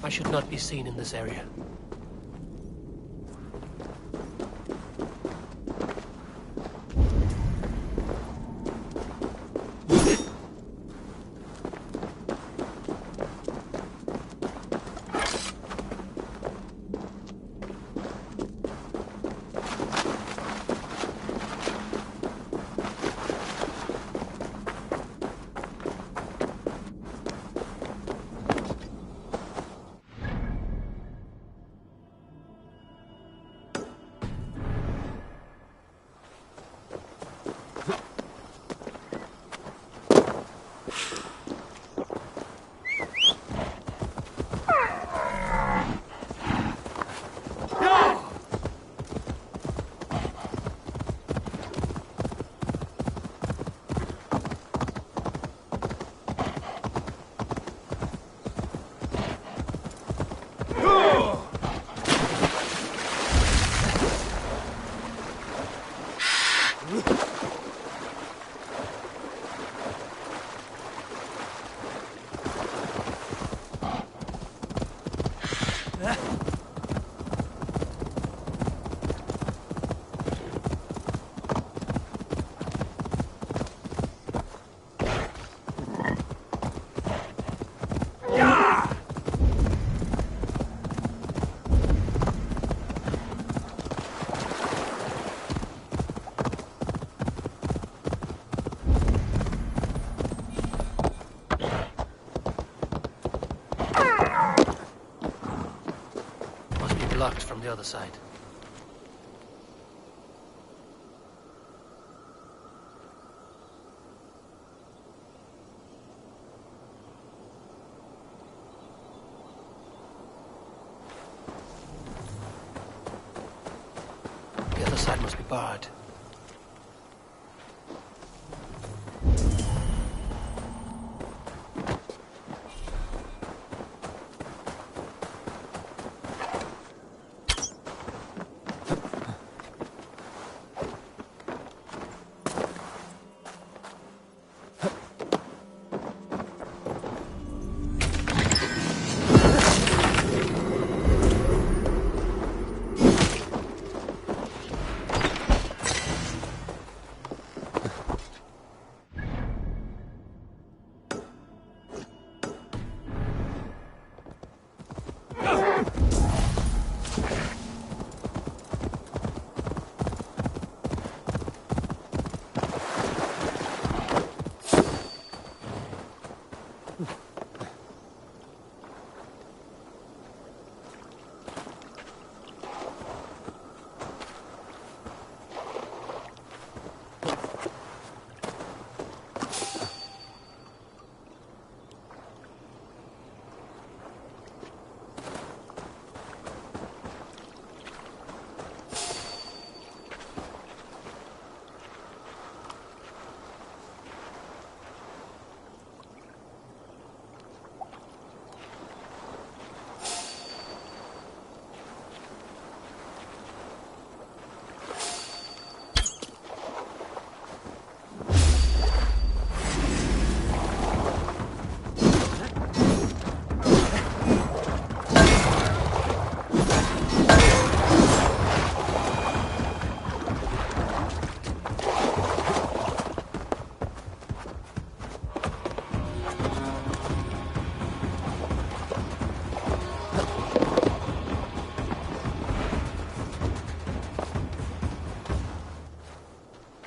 I should not be seen in this area. Blocked from the other side. The other side must be barred.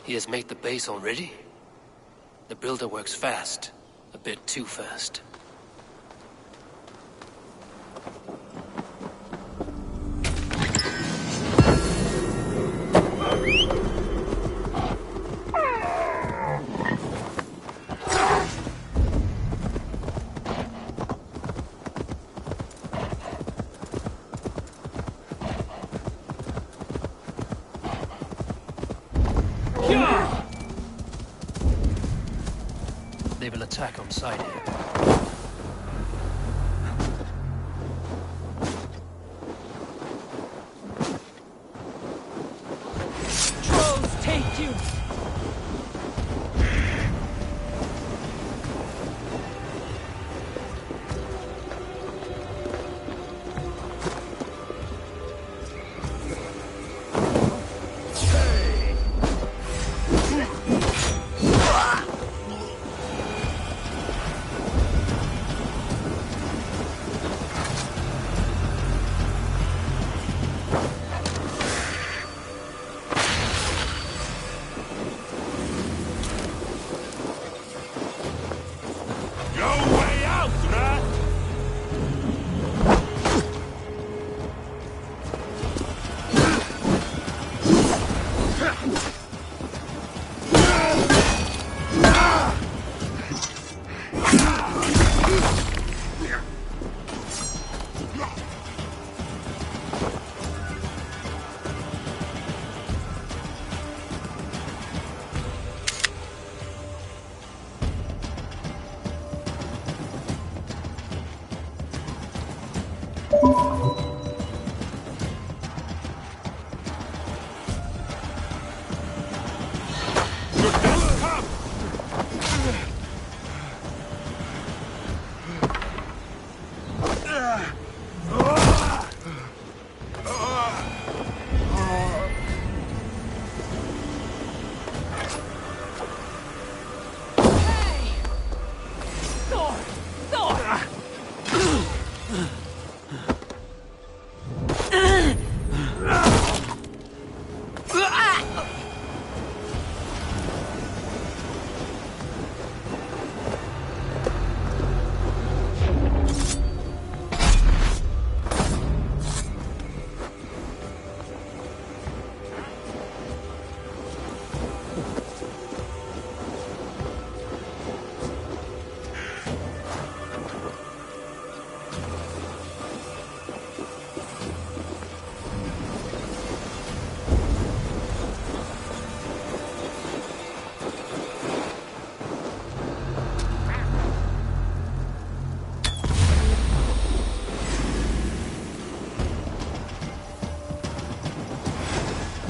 He has made the base already? The builder works fast. A bit too fast. They will attack on sight here. Trolls take you!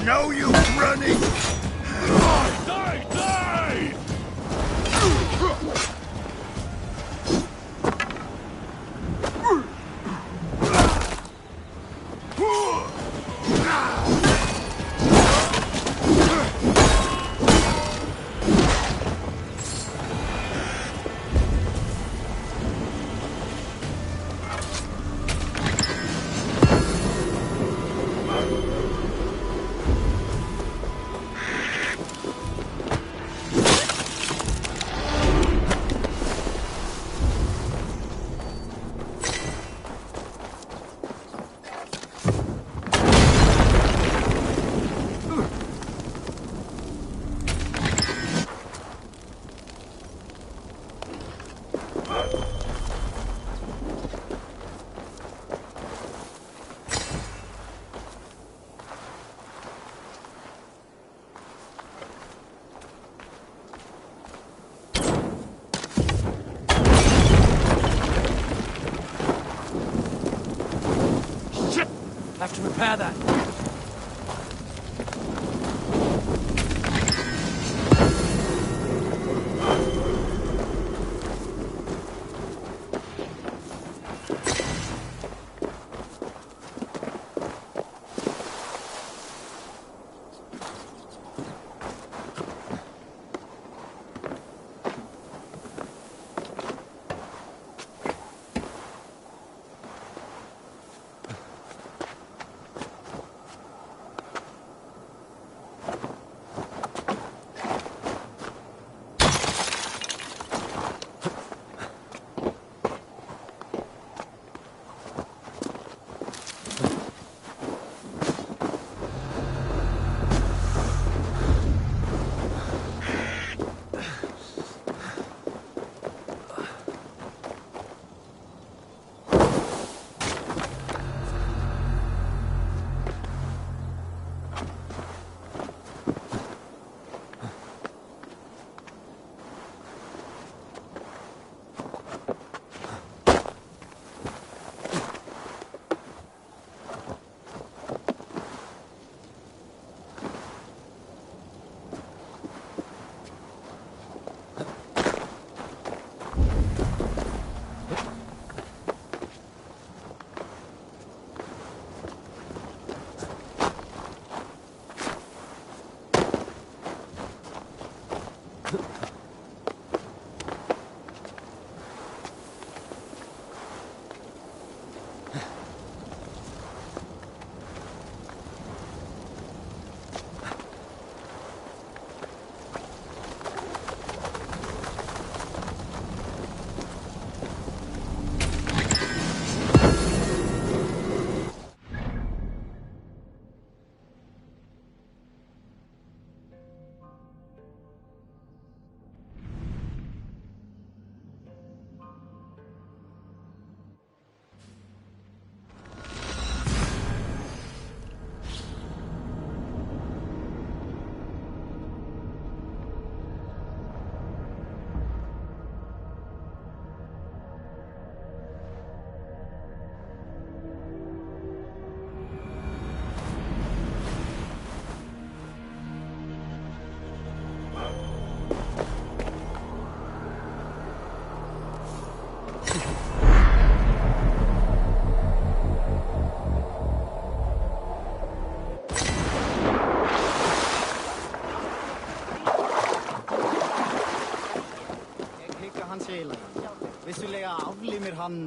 No use running! Die! Die! Have to repair that.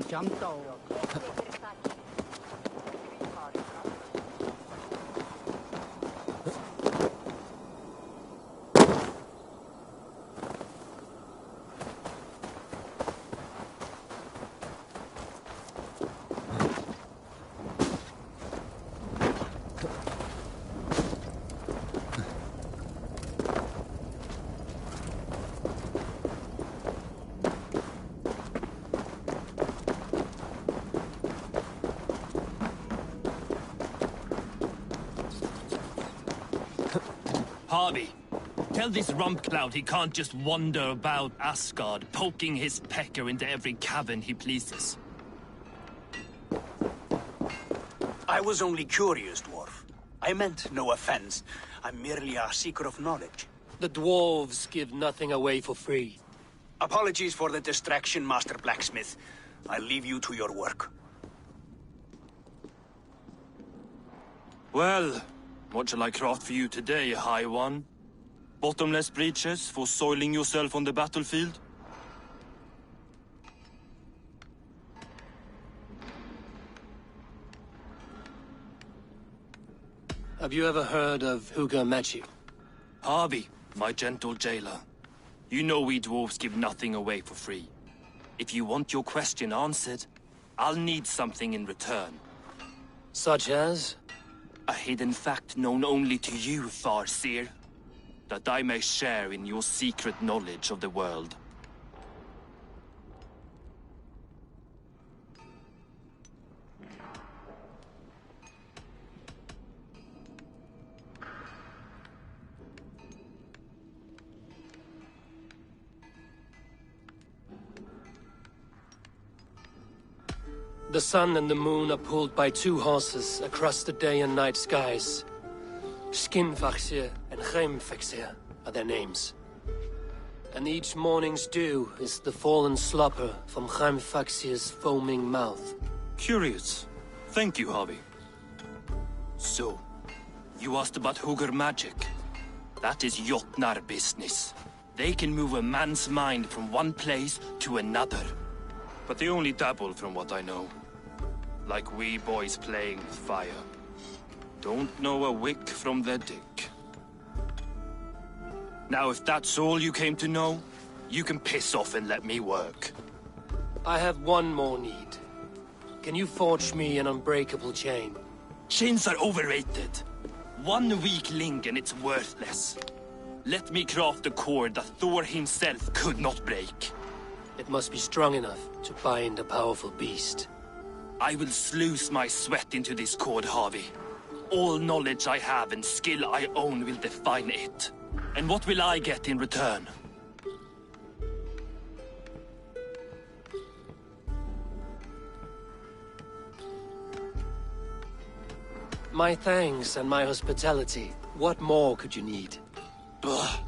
想到啊。Harvey, tell this rumpcloud he can't just wander about Asgard, poking his pecker into every cavern he pleases. I was only curious, dwarf. I meant no offense. I'm merely a seeker of knowledge. The dwarves give nothing away for free. Apologies for the distraction, Master Blacksmith. I'll leave you to your work. Well, what shall I craft for you today, High One? Bottomless breeches for soiling yourself on the battlefield? Have you ever heard of Huga Matthew? Harvey, my gentle jailer. You know we dwarves give nothing away for free. If you want your question answered, I'll need something in return. Such as? A hidden fact known only to you, Farseer. That I may share in your secret knowledge of the world. The sun and the moon are pulled by two horses across the day and night skies. Skinfaxir and Heimfaxir are their names. And each morning's dew is the fallen slopper from Heimfaxir's foaming mouth. Curious. Thank you, Harvey. So, you asked about Hugr magic. That is Jotnar business. They can move a man's mind from one place to another. But they only dabble from what I know. Like wee boys playing with fire. Don't know a wick from their dick. Now, if that's all you came to know, you can piss off and let me work. I have one more need. Can you forge me an unbreakable chain? Chains are overrated. One weak link and it's worthless. Let me craft a cord that Thor himself could not break. It must be strong enough to bind a powerful beast. I will sluice my sweat into this cord, Harvey. All knowledge I have and skill I own will define it. And what will I get in return? My thanks and my hospitality. What more could you need? Ugh.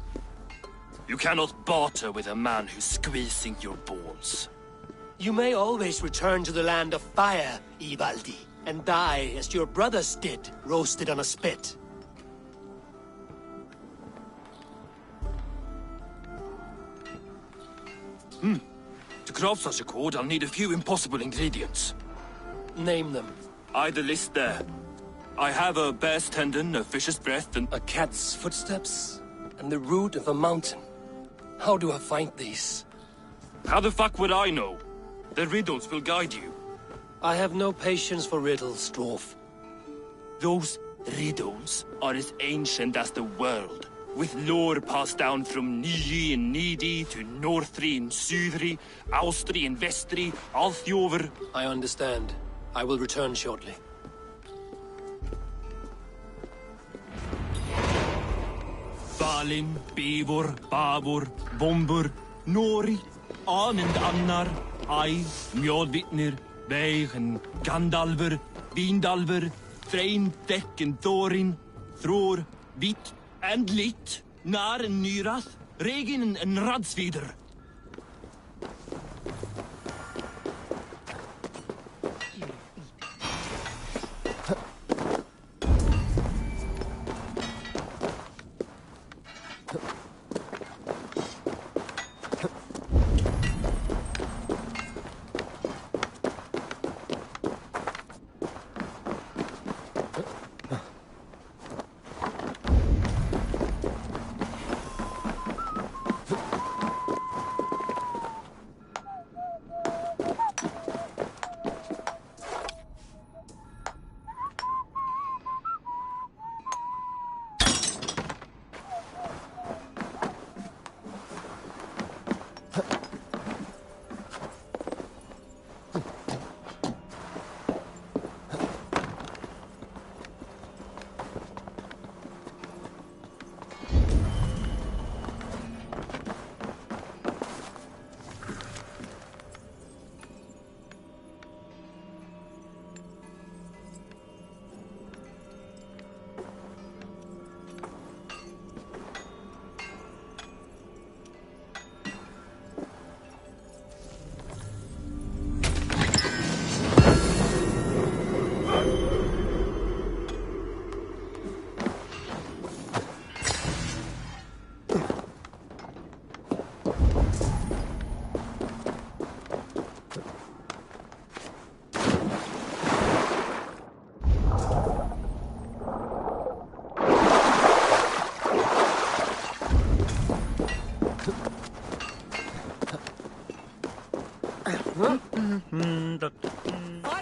You cannot barter with a man who's squeezing your balls. You may always return to the land of fire, Ivaldi, and die as your brothers did, roasted on a spit. To craft such a cord, I'll need a few impossible ingredients. Name them. The list there. I have a bear's tendon, a fish's breath, and... A cat's footsteps, and the root of a mountain. How do I find these? How the fuck would I know? The riddles will guide you. I have no patience for riddles, dwarf. Those riddles are as ancient as the world, with lore passed down from Niji and Nidi to Northri and Sudri, Austri and Vestri, Althjover. I understand. I will return shortly. Balin, Beivor, Babur, Bombur, Nori, Anand Annar, Ai, Mjolvitnir, Veigen, Gandalver, Vindalver, Threin, Dekken, Thorin, Thror, Vit, and Lit, Nar and Nyrath, Regin and Radsvider.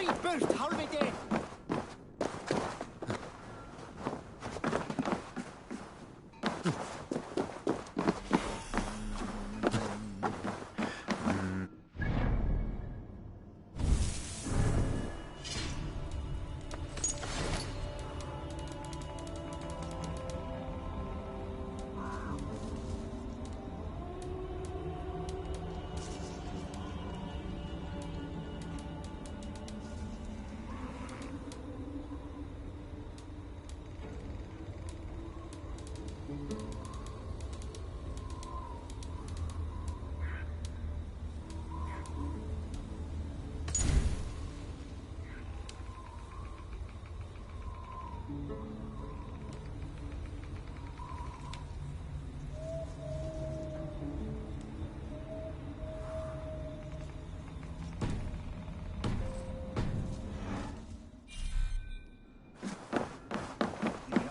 Hurry, Bert! Hurry, there!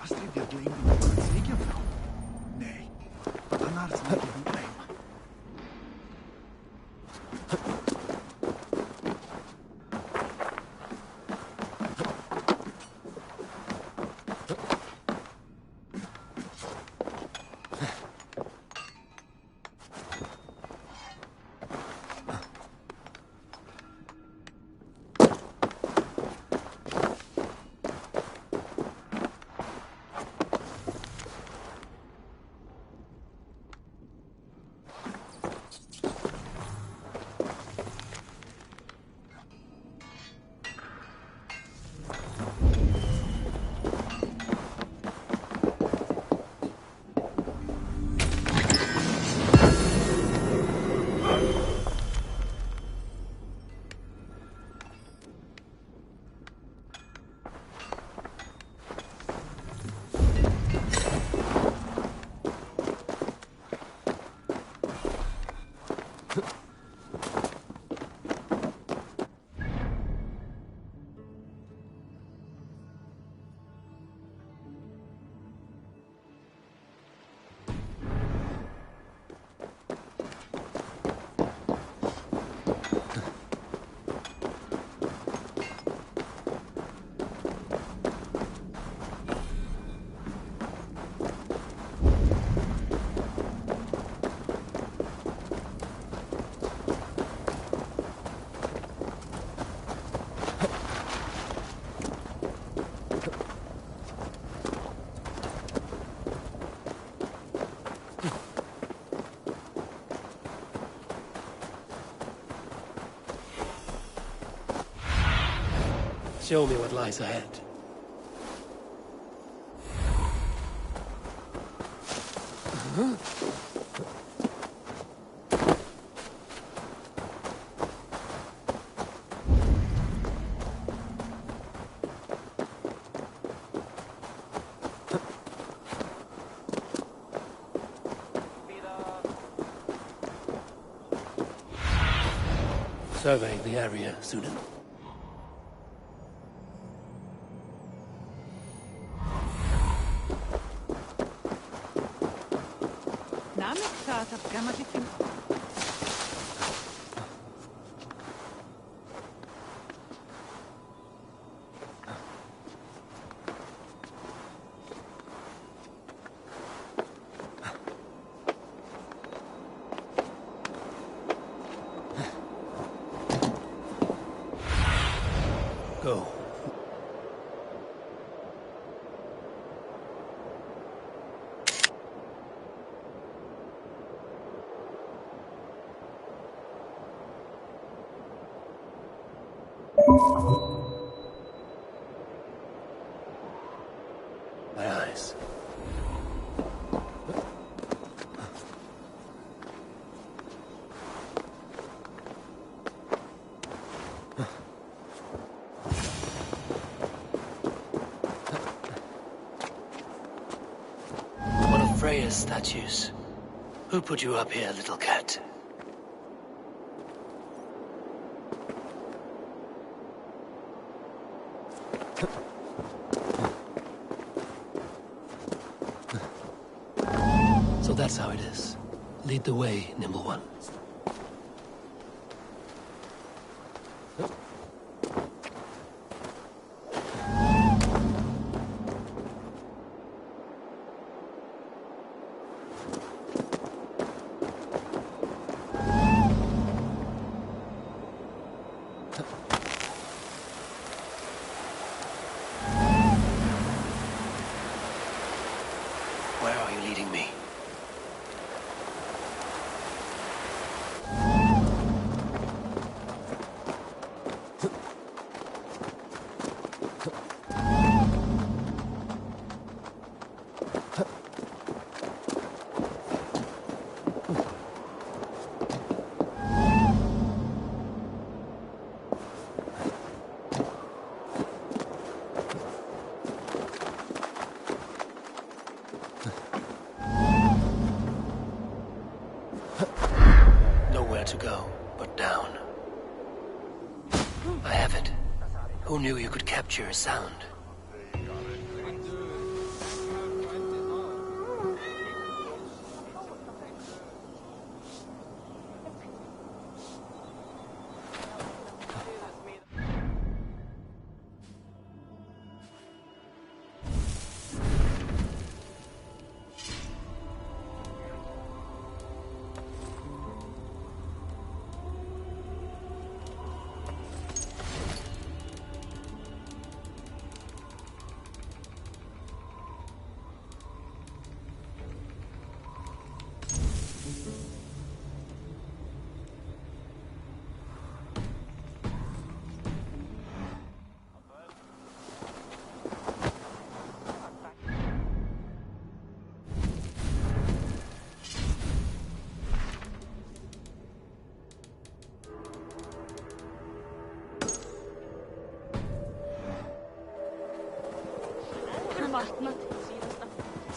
Astrid werd leeg in de zeker vrouw. Nee, dan haar het niet goed nemen. Show me what lies ahead. Survey the area, student. Go. My eyes. One of Freya's statues. Who put you up here, little cat? So that's how it is. Lead the way, nimble one. Who knew you could capture a sound?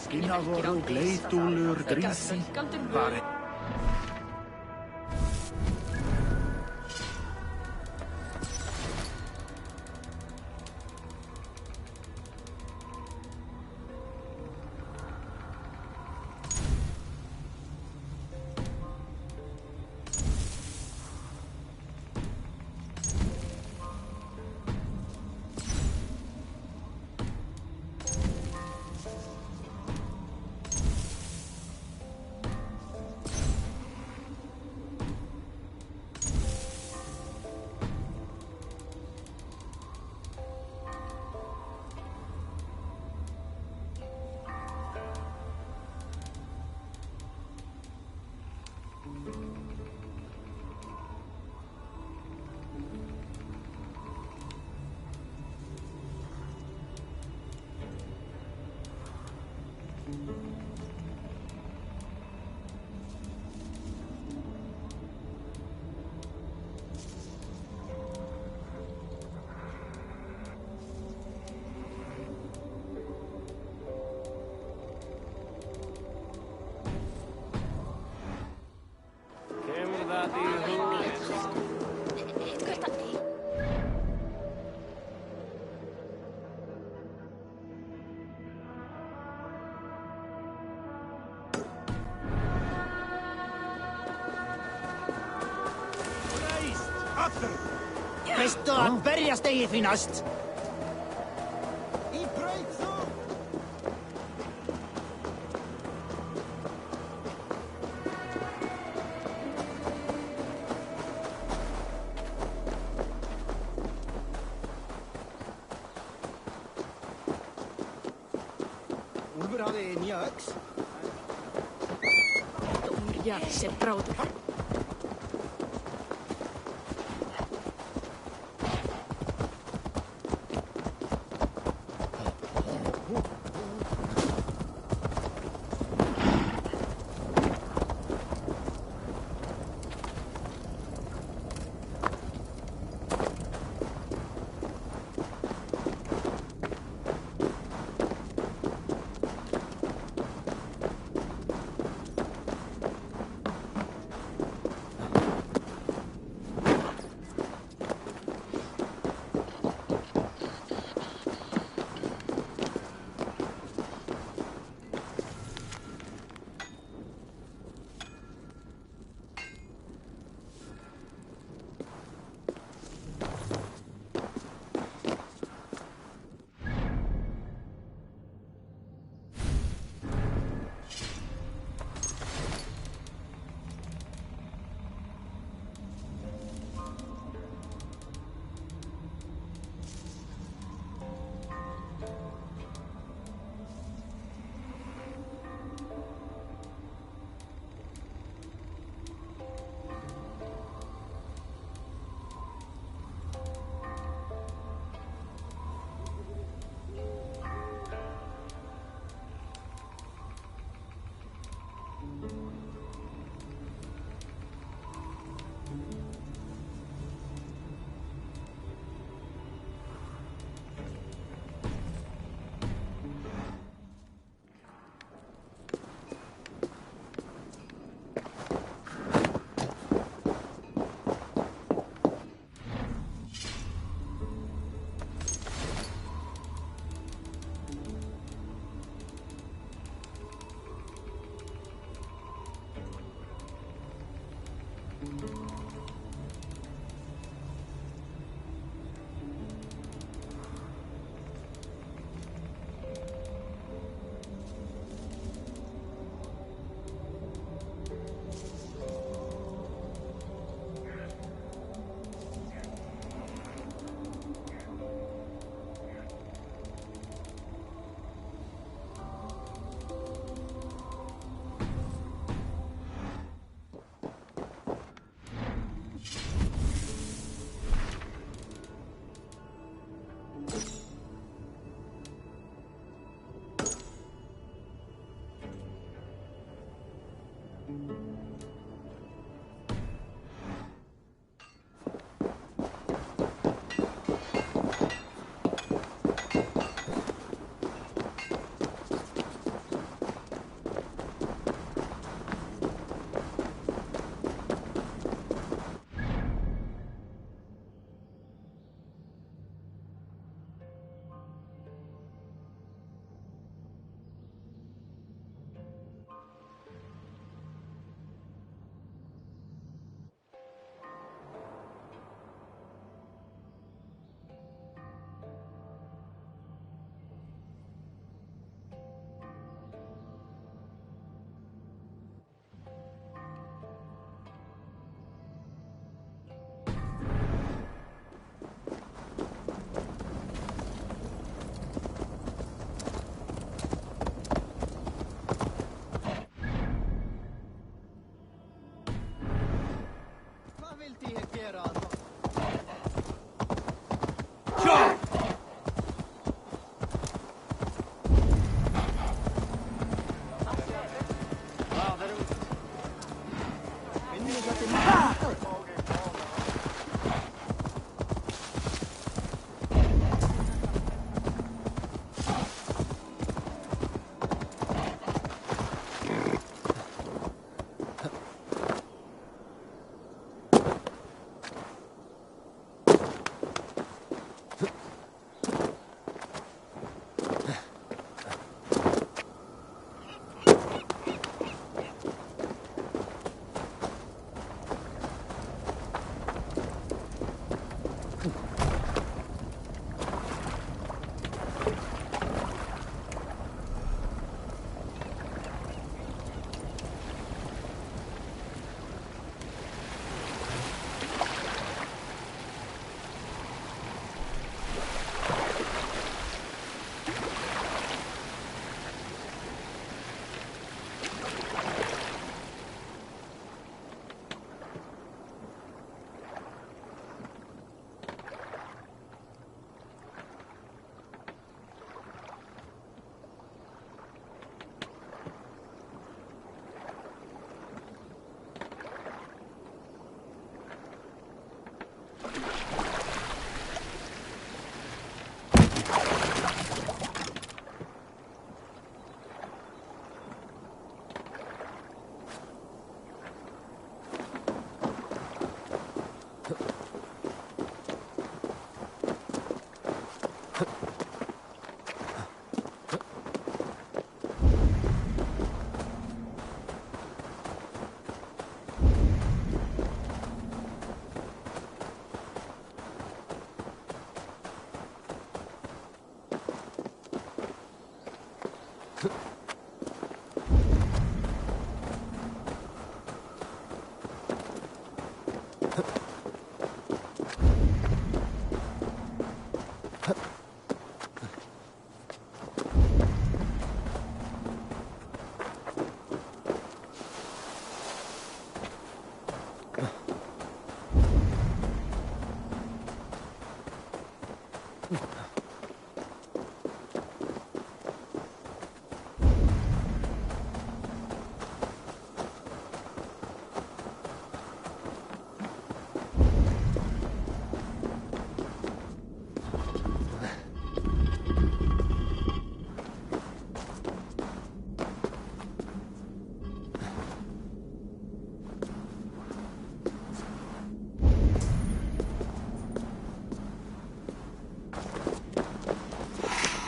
Skinnavoru, gleitúlur, grísi, fari. Veistu að berjast eigi því næst? Úlfur hafði nýja öx. Dómurja sé bráður.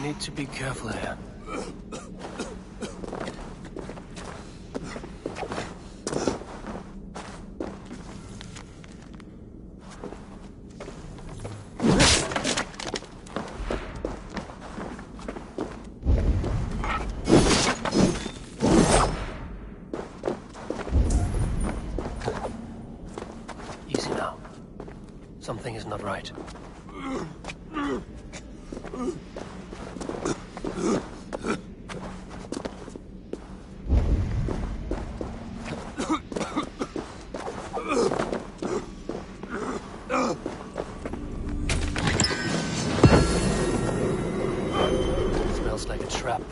Need to be careful here. Easy now. Something is not right. Smells like a trap.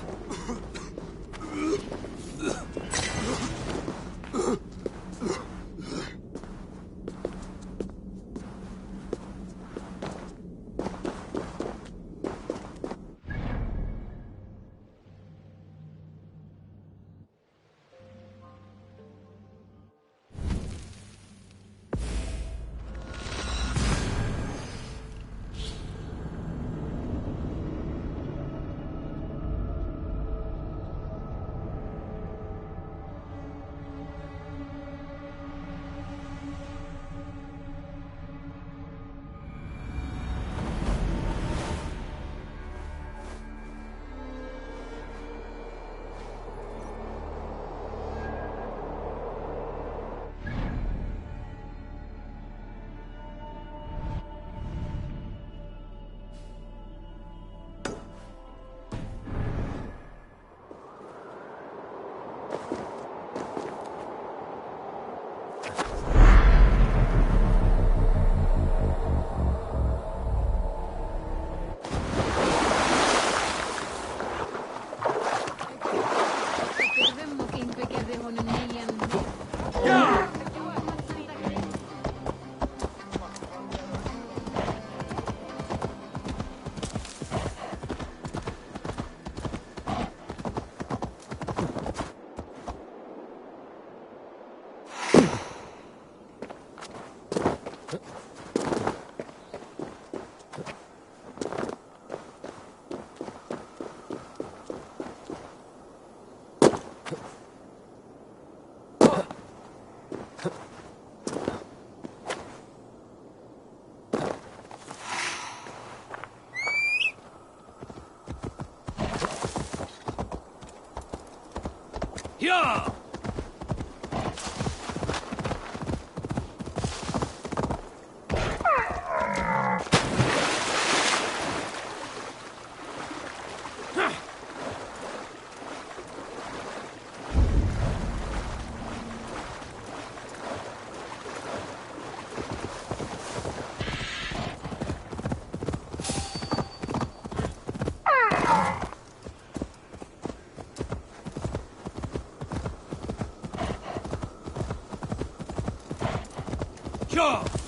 Yeah! Yeah!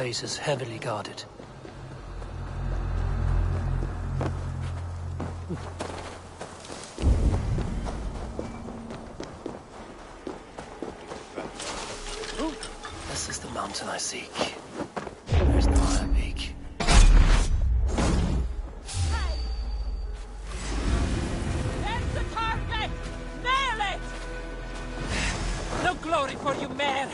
place is heavily guarded. This is the mountain I seek. There's no higher peak. There's the target! Nail it! No glory for you, man!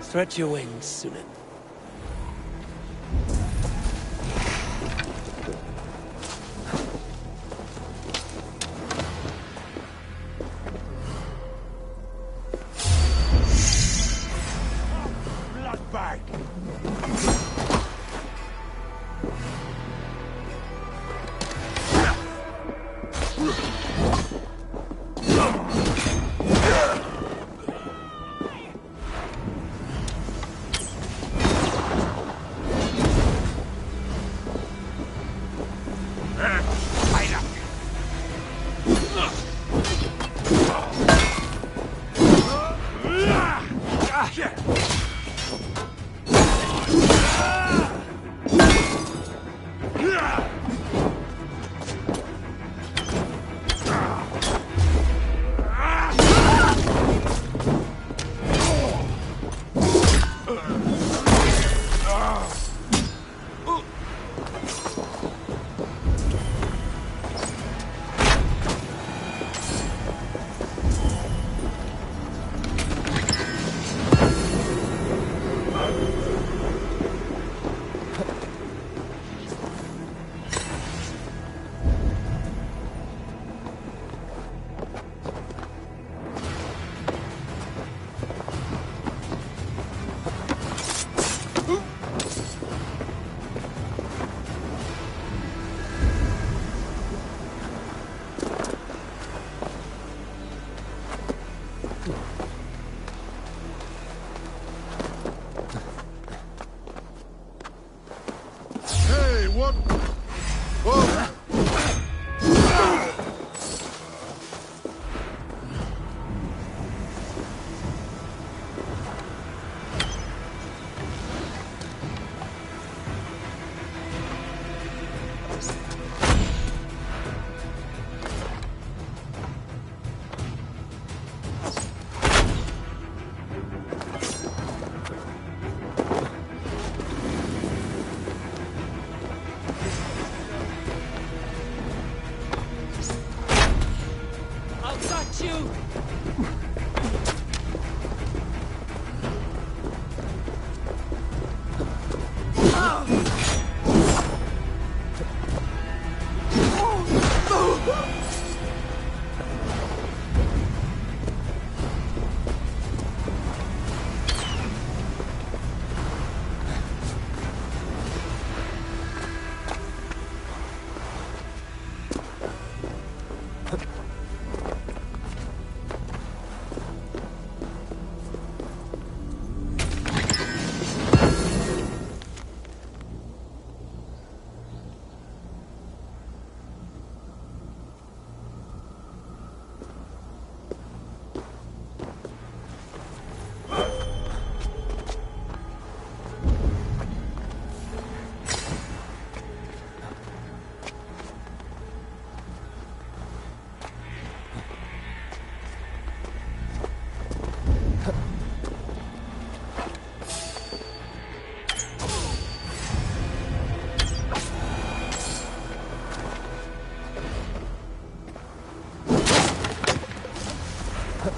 Stretch your wings, Sunan. Blood bag!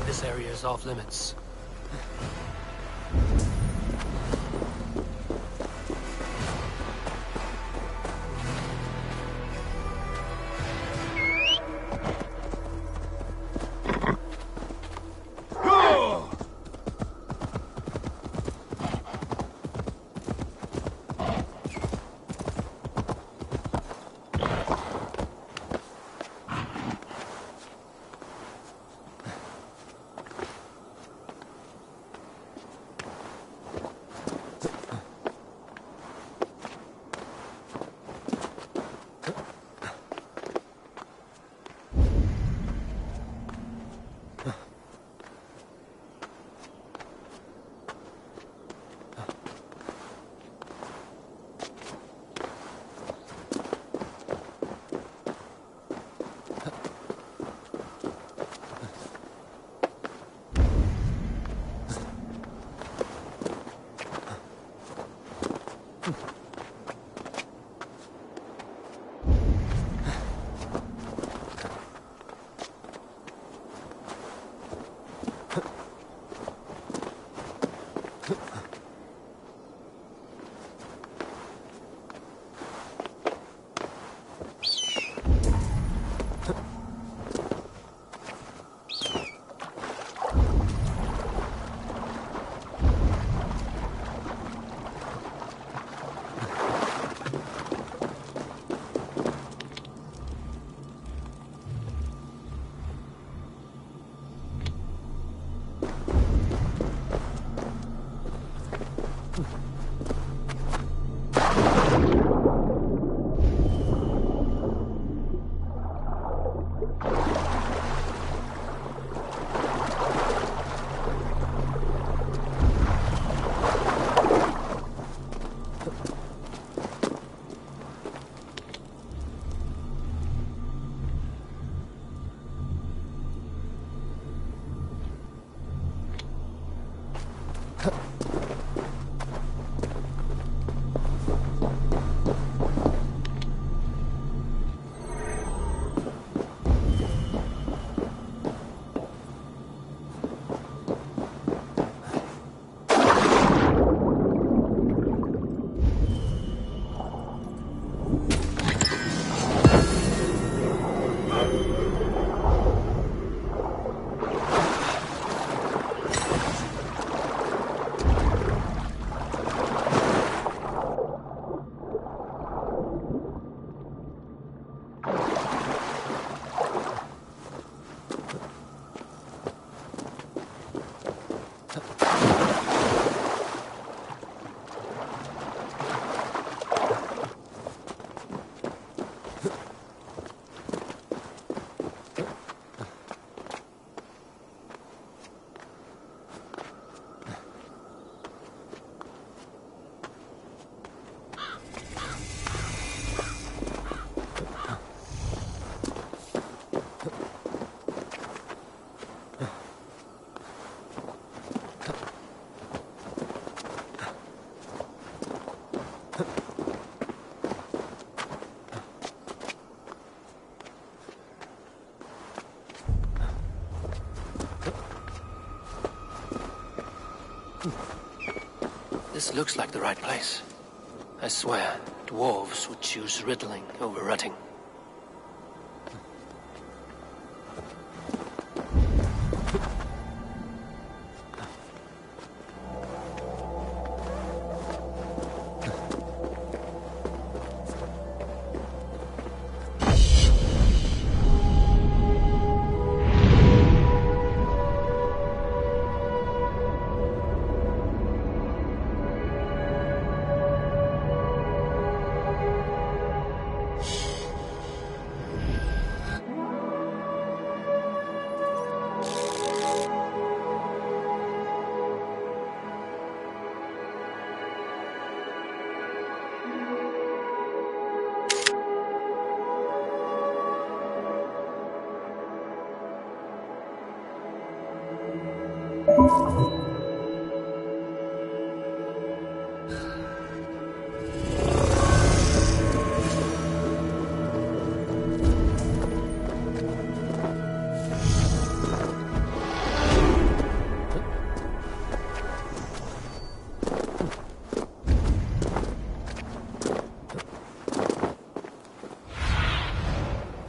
This area is off limits. This looks like the right place. I swear, dwarves would choose riddling over rutting.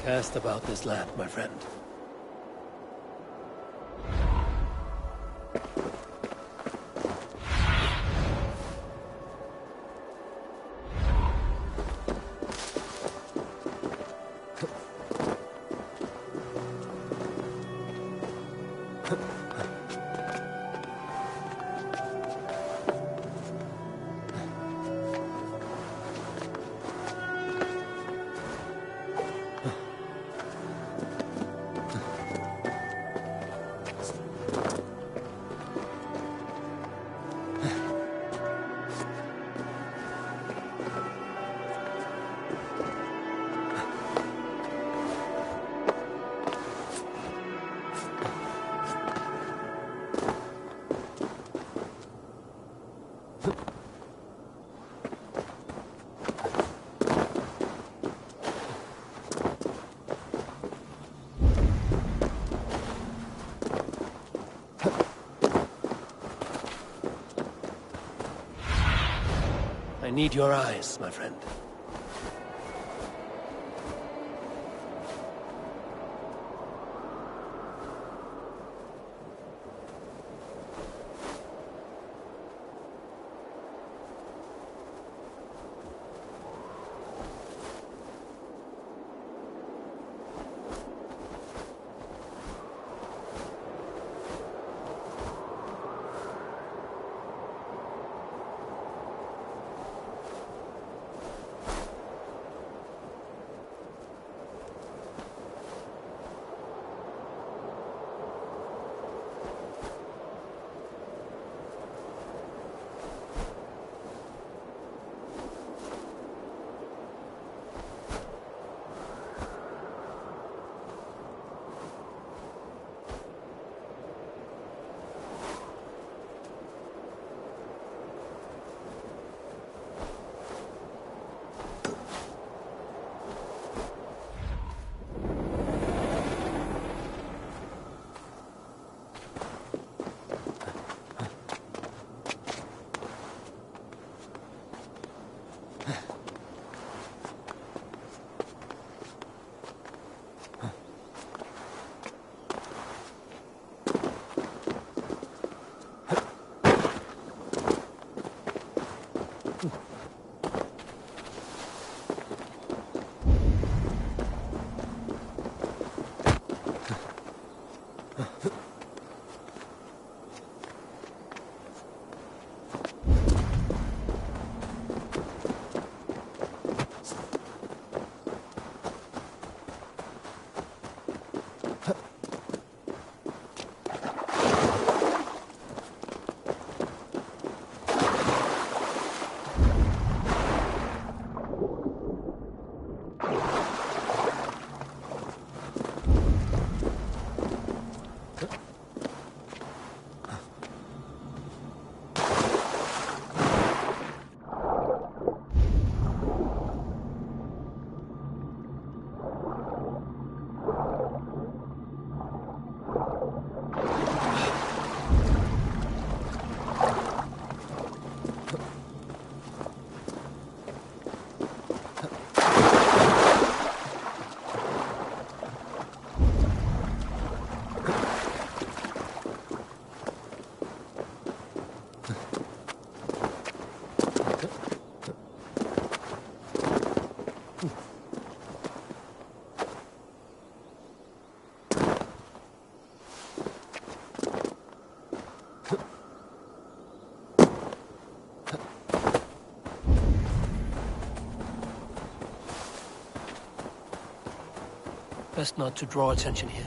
Cast about this land, my friend. I need your eyes, my friend. Best not to draw attention here.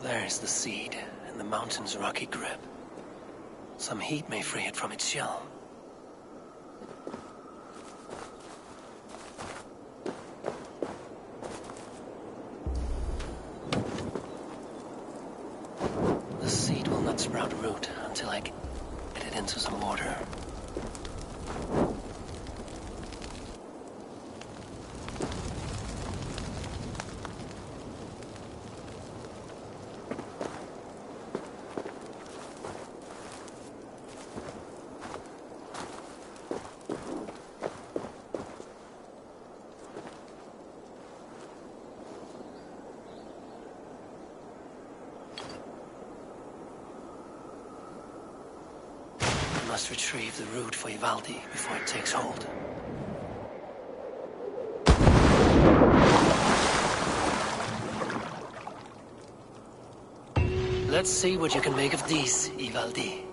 There's the seed, in the mountain's rocky grip. Some heat may free it from its shell. The seed will not sprout root until I get it into some water. I must retrieve the root for Ivaldi before it takes hold. Let's see what you can make of these, Ivaldi.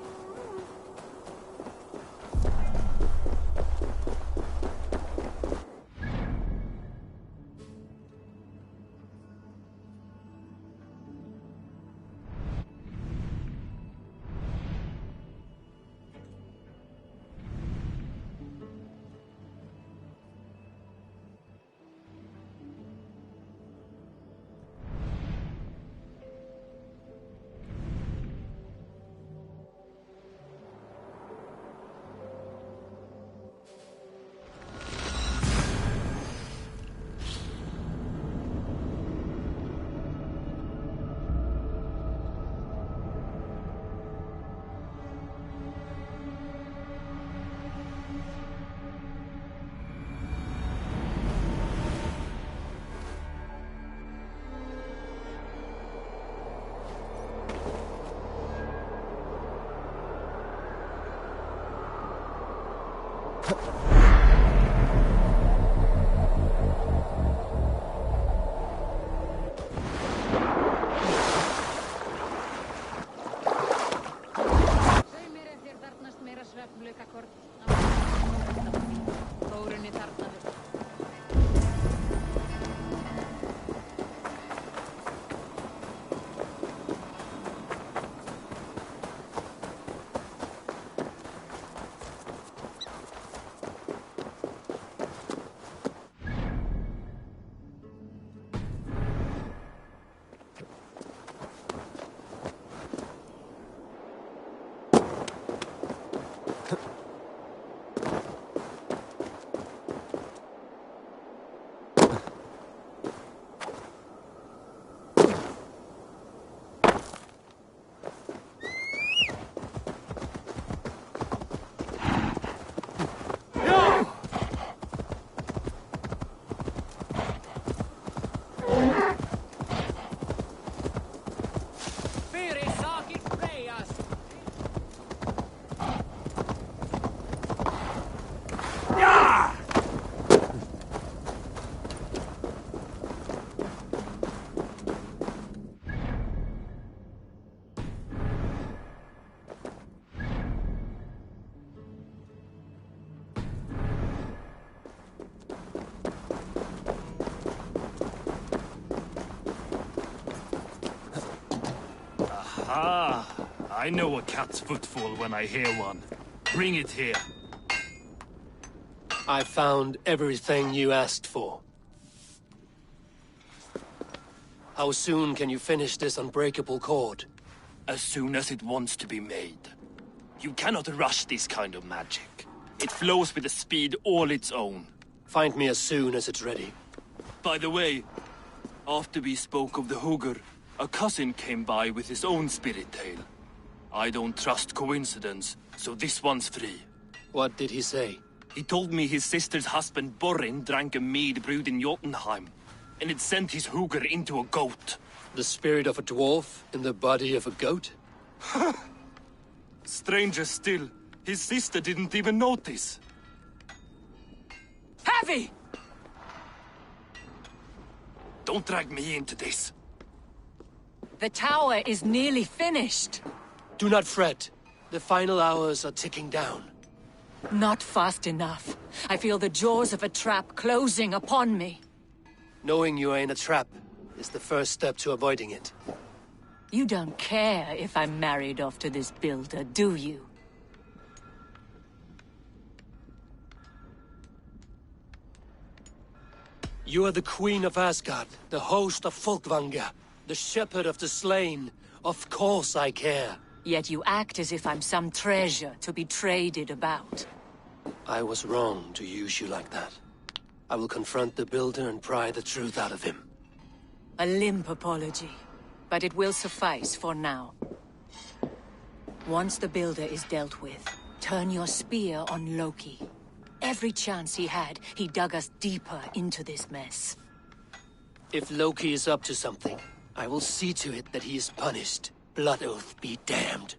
Ah, I know a cat's footfall when I hear one. Bring it here. I found everything you asked for. How soon can you finish this unbreakable cord? As soon as it wants to be made. You cannot rush this kind of magic. It flows with a speed all its own. Find me as soon as it's ready. By the way, after we spoke of the Hugr, a cousin came by with his own spirit tale. I don't trust coincidence, so this one's free. What did he say? He told me his sister's husband Borin drank a mead brewed in Jotunheim, and it sent his Hugr into a goat. The spirit of a dwarf in the body of a goat? Stranger still, his sister didn't even notice. Heavy! Don't drag me into this. The tower is nearly finished. Do not fret. The final hours are ticking down. Not fast enough. I feel the jaws of a trap closing upon me. Knowing you ain't a trap is the first step to avoiding it. You don't care if I'm married off to this builder, do you? You are the Queen of Asgard, the host of Folkvanga, the shepherd of the slain. Of course I care. Yet you act as if I'm some treasure to be traded about. I was wrong to use you like that. I will confront the builder and pry the truth out of him. A limp apology, but it will suffice for now. Once the builder is dealt with, turn your spear on Loki. Every chance he had, he dug us deeper into this mess. If Loki is up to something, I will see to it that he is punished. Blood Oath be damned.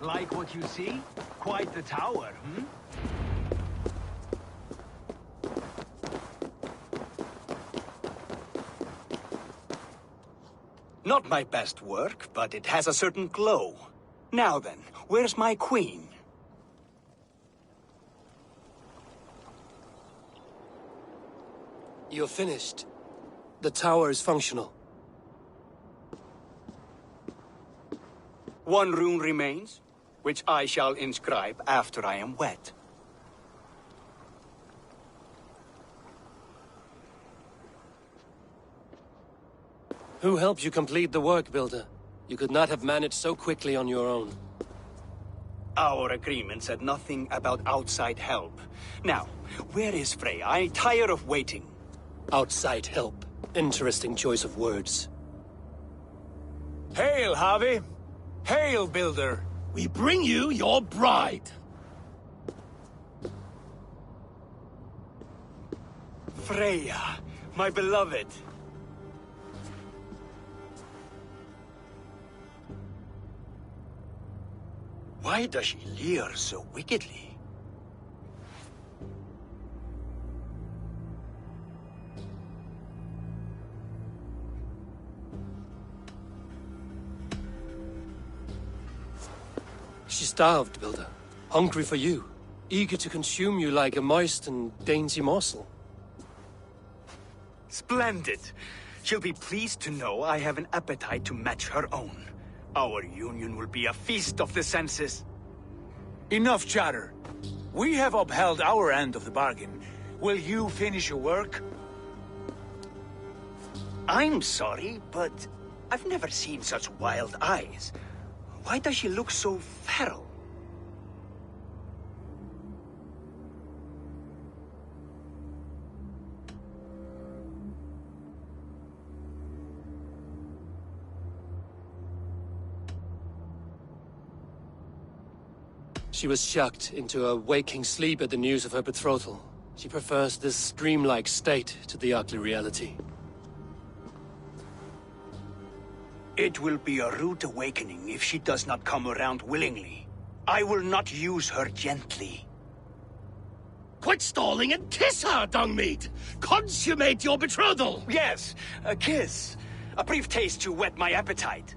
Like what you see? Quite the tower, hmm? Not my best work, but it has a certain glow. Now then, where's my queen? You're finished. The tower is functional. One rune remains, which I shall inscribe after I am wed. Who helped you complete the work, Builder? You could not have managed so quickly on your own. Our agreement said nothing about outside help. Now, where is Frey? I tire of waiting. Outside help. Interesting choice of words. Hail, Harvey! Hail, Builder! We bring you your bride. Freya, my beloved. Why does she leer so wickedly? She's starved, Builder. Hungry for you. Eager to consume you like a moist and dainty morsel. Splendid. She'll be pleased to know I have an appetite to match her own. Our union will be a feast of the senses. Enough chatter. We have upheld our end of the bargain. Will you finish your work? I'm sorry, but I've never seen such wild eyes. Why does she look so feral? She was shocked into a waking sleep at the news of her betrothal. She prefers this dreamlike state to the ugly reality. It will be a rude awakening if she does not come around willingly. I will not use her gently. Quit stalling and kiss her, Dungmeat! Consummate your betrothal! Yes, a kiss. A brief taste to whet my appetite.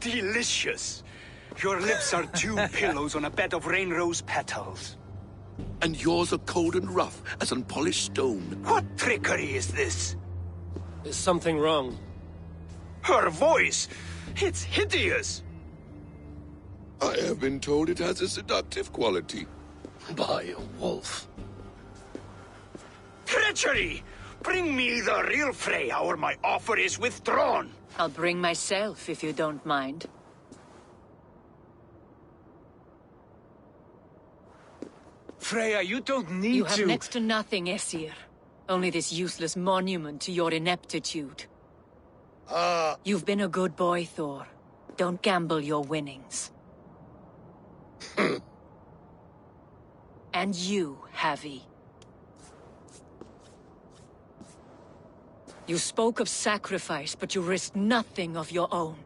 Delicious. Your lips are two pillows on a bed of rain rose petals. And yours are cold and rough as unpolished stone. What trickery is this? Is something wrong? Her voice! It's hideous! I have been told it has a seductive quality. By a wolf. Treachery! Bring me the real Freya, or my offer is withdrawn! I'll bring myself, if you don't mind. Freya, you don't need You have to... next to nothing, Aesir. Only this useless monument to your ineptitude. You've been a good boy, Thor. Don't gamble your winnings. And you, Havi. You spoke of sacrifice, but you risked nothing of your own.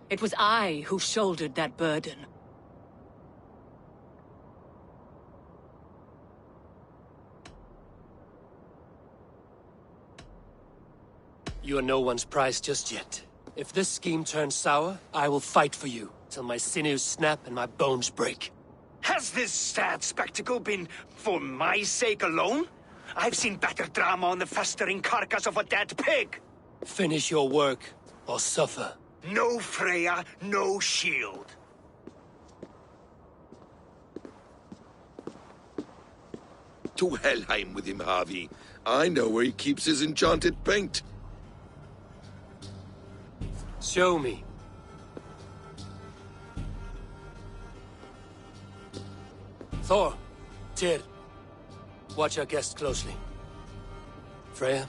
It was I who shouldered that burden. You are no one's prize just yet. If this scheme turns sour, I will fight for you, till my sinews snap and my bones break. Has this sad spectacle been for my sake alone? I've seen better drama on the festering carcass of a dead pig! Finish your work, or suffer. No Freya, no shield. To Helheim with him, Harvey. I know where he keeps his enchanted paint. Show me. Thor, Tyr, watch our guest closely. Freya,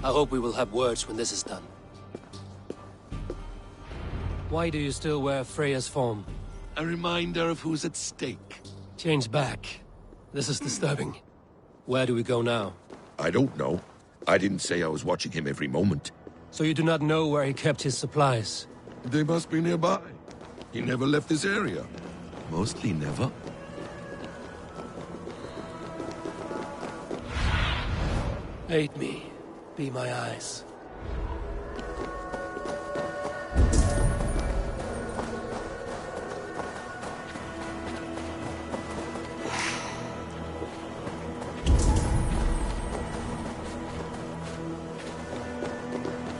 I hope we will have words when this is done. Why do you still wear Freya's form? A reminder of who's at stake. Change back. This is disturbing. Where do we go now? I don't know. I didn't say I was watching him every moment. So you do not know where he kept his supplies? They must be nearby. He never left this area. Mostly never. Aid me. Be my eyes.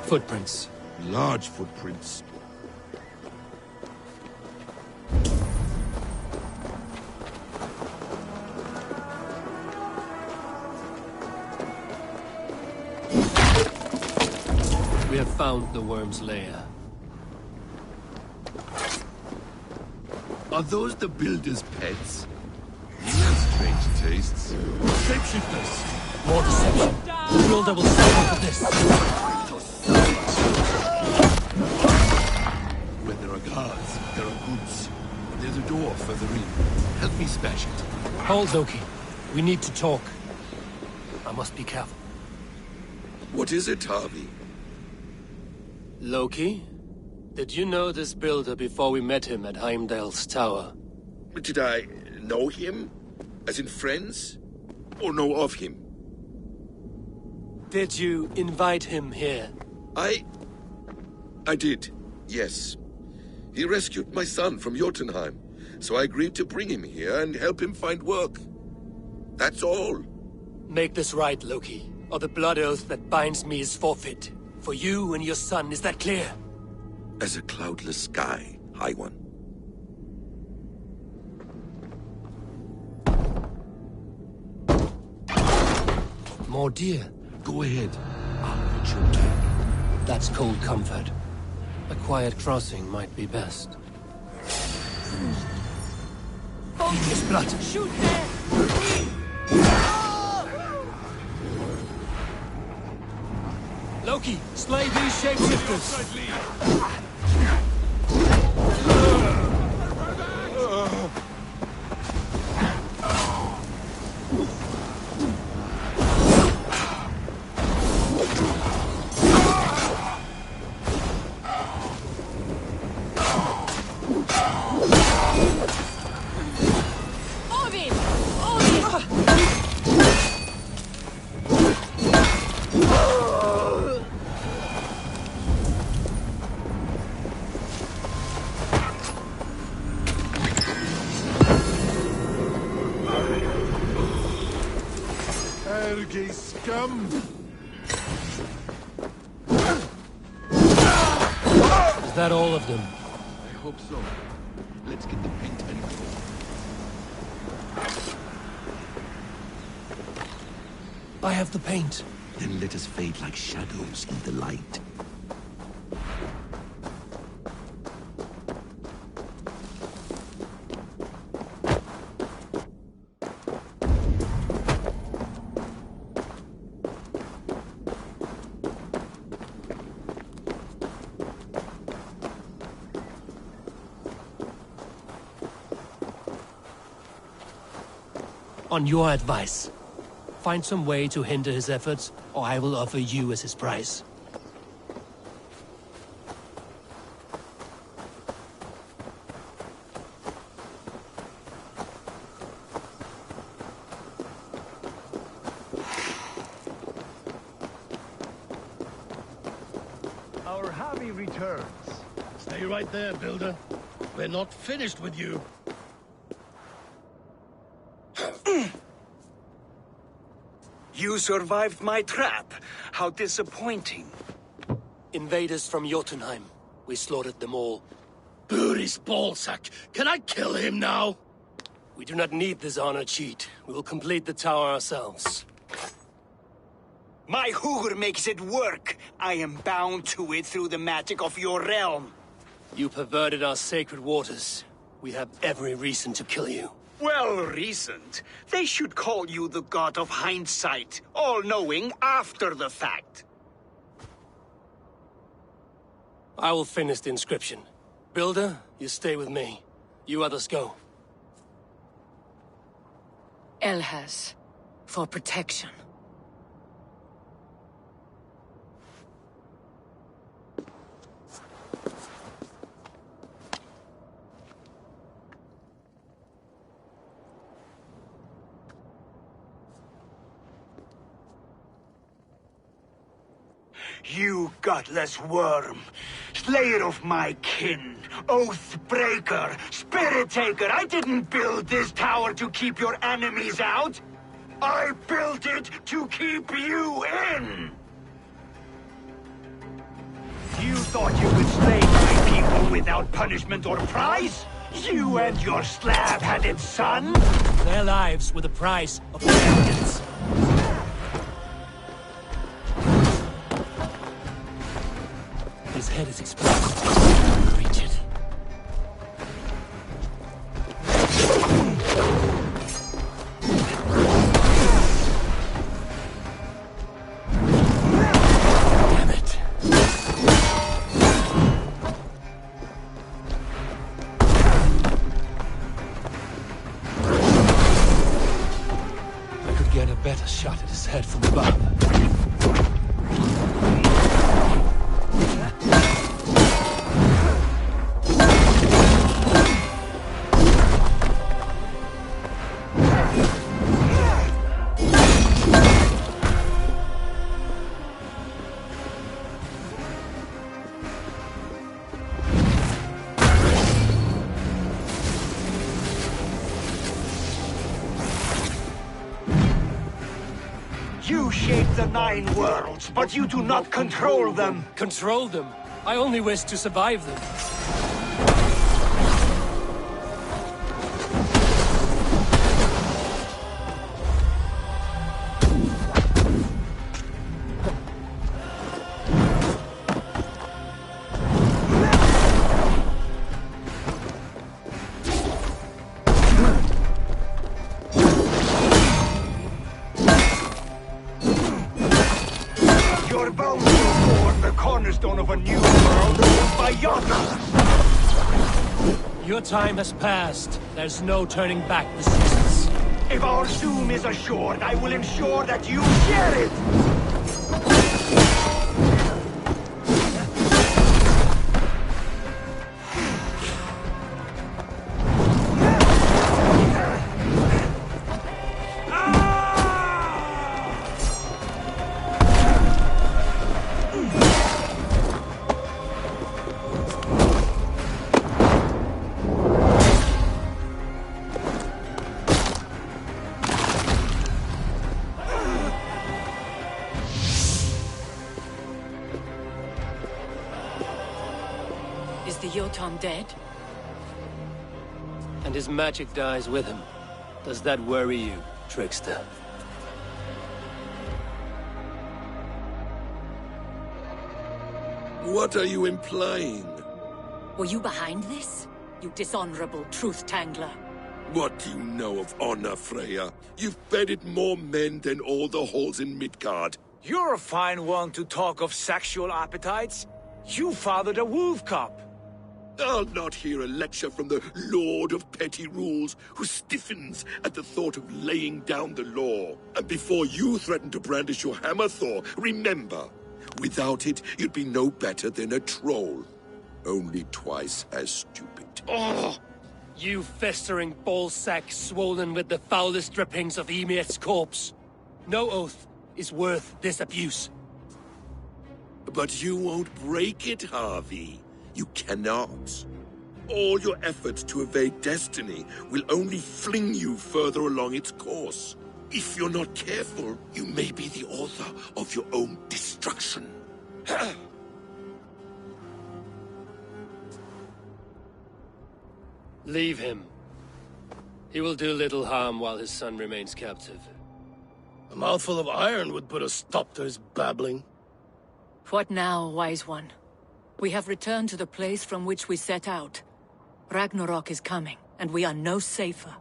Footprints. Large footprints. We have found the worm's lair. Are those the builder's pets? He has strange tastes. Shapeshifters! More deception. We'll double suffer for this. Where there are guards, there are goods. There's a door further in. Help me smash it. Hold, Loki. We need to talk. I must be careful. What is it, Harvey? Loki? Did you know this builder before we met him at Heimdall's tower? Did I know him? As in friends? Or know of him? Did you invite him here? I did, yes. He rescued my son from Jotunheim, so I agreed to bring him here and help him find work. That's all. Make this right, Loki, or the blood oath that binds me is forfeit. For you and your son, is that clear? As a cloudless sky, High One. More deer. Go ahead. I'll put your back. That's cold comfort. A quiet crossing might be best. Focus, blood! Shoot there! Loki, slay these shapeshifters! Ergi scum! Is that all of them? I hope so. Let's get the paint and go. I have the paint. Then let us fade like shadows in the light. On your advice, find some way to hinder his efforts, or I will offer you as his prize. Our Harvey returns. Stay right there, Builder. We're not finished with you. You survived my trap. How disappointing. Invaders from Jotunheim. We slaughtered them all. Buri's ballsack. Can I kill him now? We do not need this honor cheat. We will complete the tower ourselves. My Hugr makes it work. I am bound to it through the magic of your realm. You perverted our sacred waters. We have every reason to kill you. Well reasoned. They should call you the god of hindsight, all-knowing after the fact. I will finish the inscription. Builder, you stay with me. You others go. Elhas, for protection. You gutless worm, slayer of my kin, oath breaker, spirit taker, I didn't build this tower to keep your enemies out. I built it to keep you in. You thought you could slay my people without punishment or prize? You and your slab-headed son? Their lives were the price of vengeance. His head is exposed. Reach it. Damn it. I could get a better shot at his head from above. You shape the 9 worlds, but you do not control them. Control them? I only wish to survive them. Your bones will form the cornerstone of a new world ruled by Yotna! Your time has passed. There's no turning back the seasons. If our doom is assured, I will ensure that you share it! Is the Jotun dead? And his magic dies with him. Does that worry you, trickster? What are you implying? Were you behind this? You dishonorable truth-tangler. What do you know of honor, Freya? You've bedded more men than all the halls in Midgard. You're a fine one to talk of sexual appetites. You fathered a wolf cub. I'll not hear a lecture from the Lord of Petty Rules, who stiffens at the thought of laying down the law. And before you threaten to brandish your hammer, Thor, remember, without it, you'd be no better than a troll. Only twice as stupid. Oh! You festering ballsack swollen with the foulest drippings of Ymir's corpse. No oath is worth this abuse. But you won't break it, Harvey. You cannot. All your efforts to evade destiny will only fling you further along its course. If you're not careful, you may be the author of your own destruction. Leave him. He will do little harm while his son remains captive. A mouthful of iron would put a stop to his babbling. What now, wise one? We have returned to the place from which we set out. Ragnarok is coming, and we are no safer.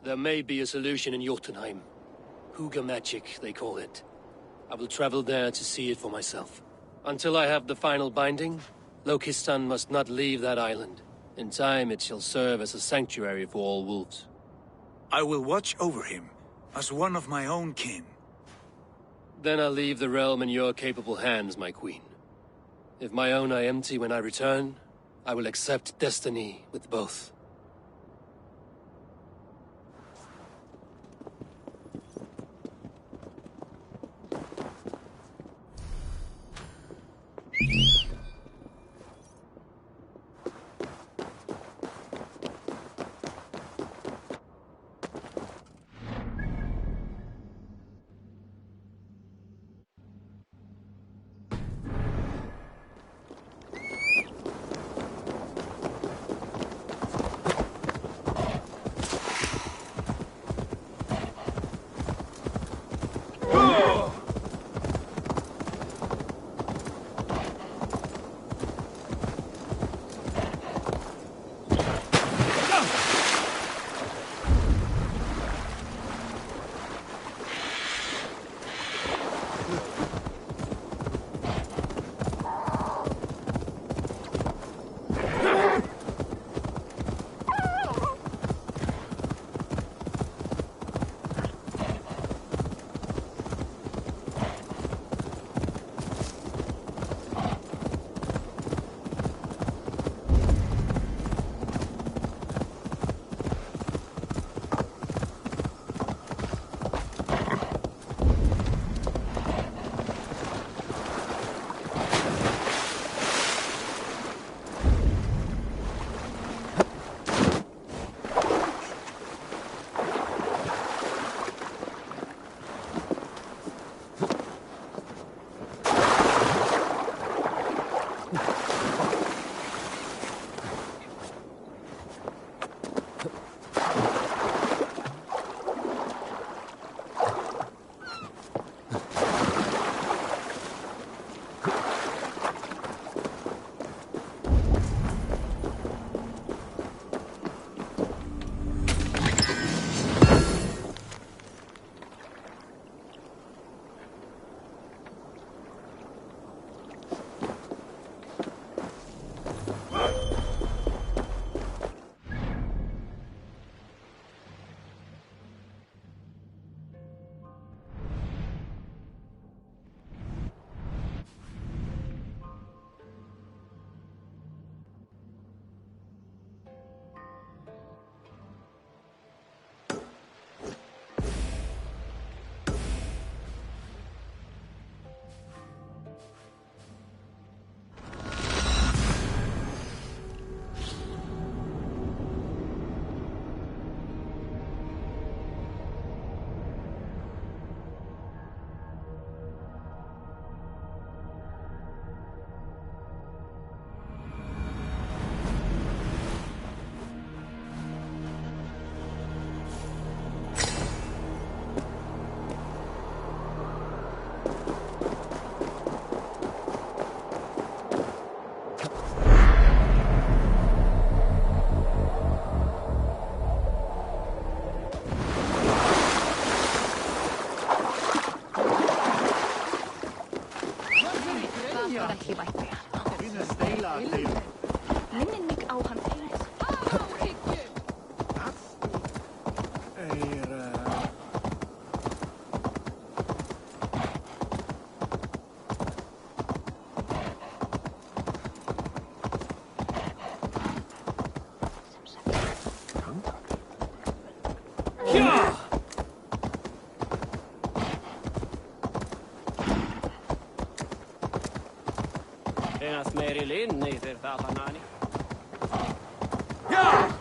There may be a solution in Jotunheim. Hugr magic, they call it. I will travel there to see it for myself. Until I have the final binding, Loki's son must not leave that island. In time, it shall serve as a sanctuary for all wolves. I will watch over him, as one of my own kin. Then I'll leave the realm in your capable hands, my queen. If my own are empty when I return, I will accept destiny with both. Linni þeir þaðanani. Yeah!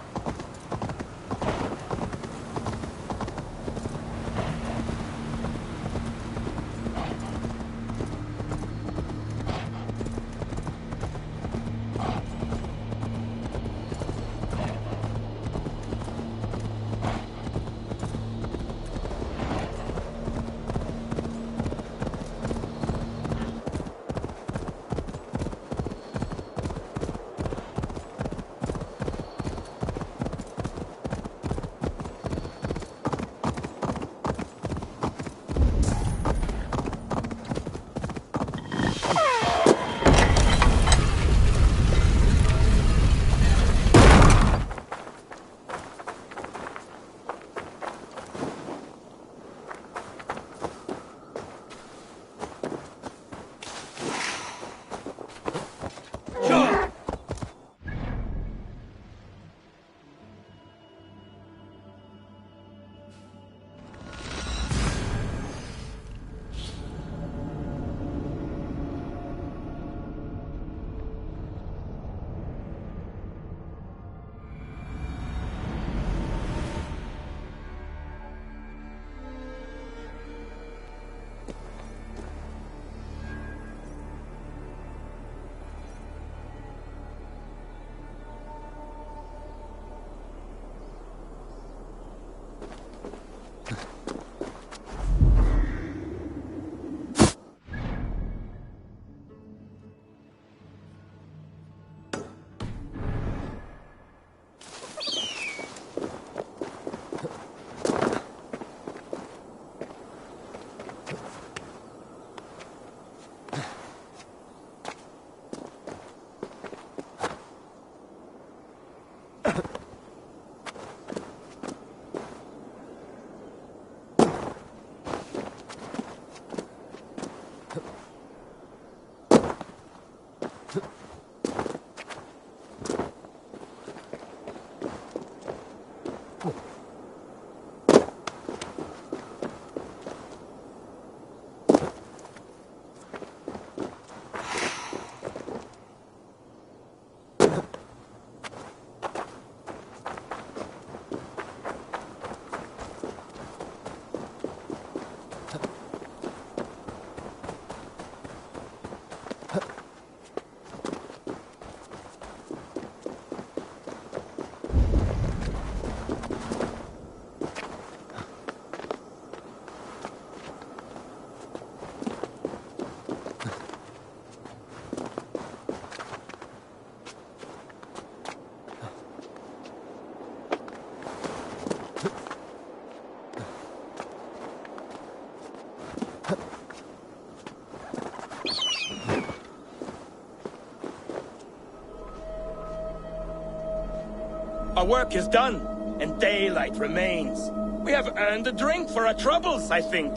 Our work is done, and daylight remains. We have earned a drink for our troubles, I think.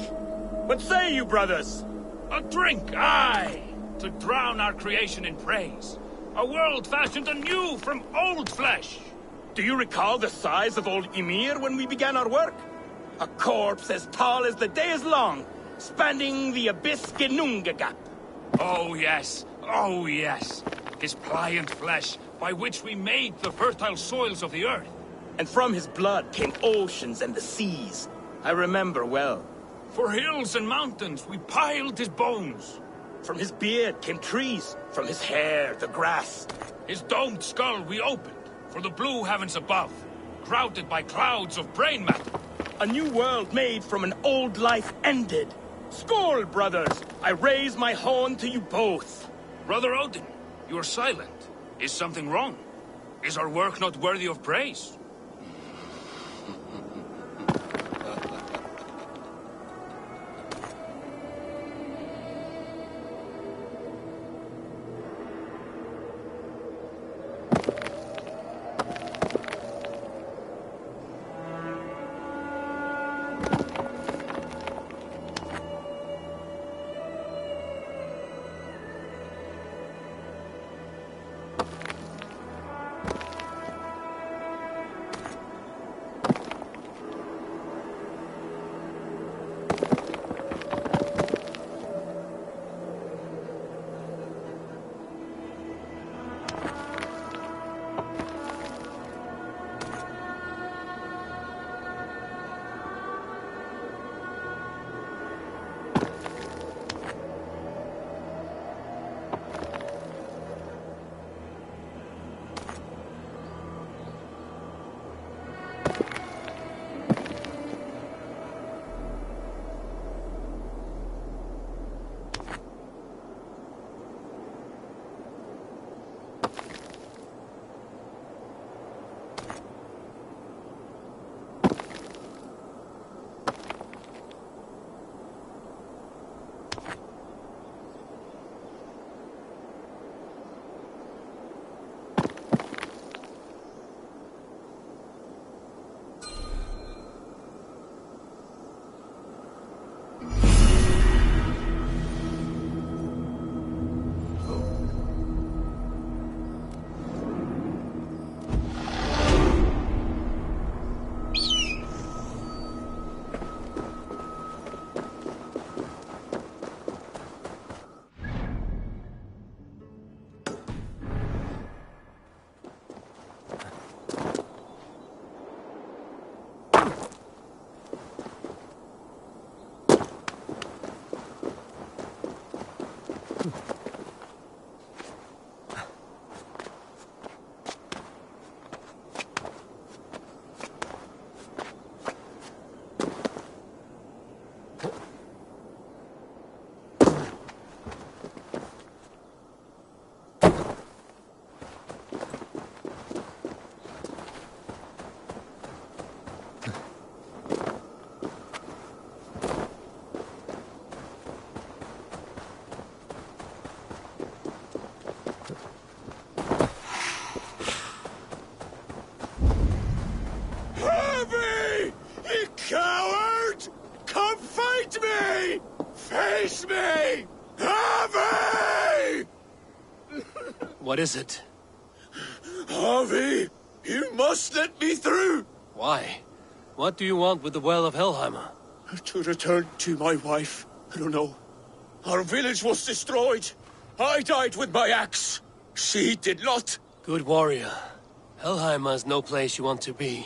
What say you, brothers? A drink, aye! To drown our creation in praise. A world fashioned anew from old flesh. Do you recall the size of old Ymir when we began our work? A corpse as tall as the day is long, spanning the abyss Genunga gap. Oh yes, oh yes. His pliant flesh, by which we made the fertile soils of the earth. And from his blood came oceans and the seas. I remember well. For hills and mountains we piled his bones. From his beard came trees, from his hair the grass. His domed skull we opened, for the blue heavens above, crowded by clouds of brain matter. A new world made from an old life ended. Skål, brothers! I raise my horn to you both. Brother Odin, you are silent. Is something wrong? Is our work not worthy of praise? Coward! Come fight me! Face me! Harvey! What is it? Harvey, you must let me through! Why? What do you want with the Well of Helheimer? To return to my wife. I don't know. Our village was destroyed. I died with my axe. She did not. Good warrior. Helheimer is no place you want to be.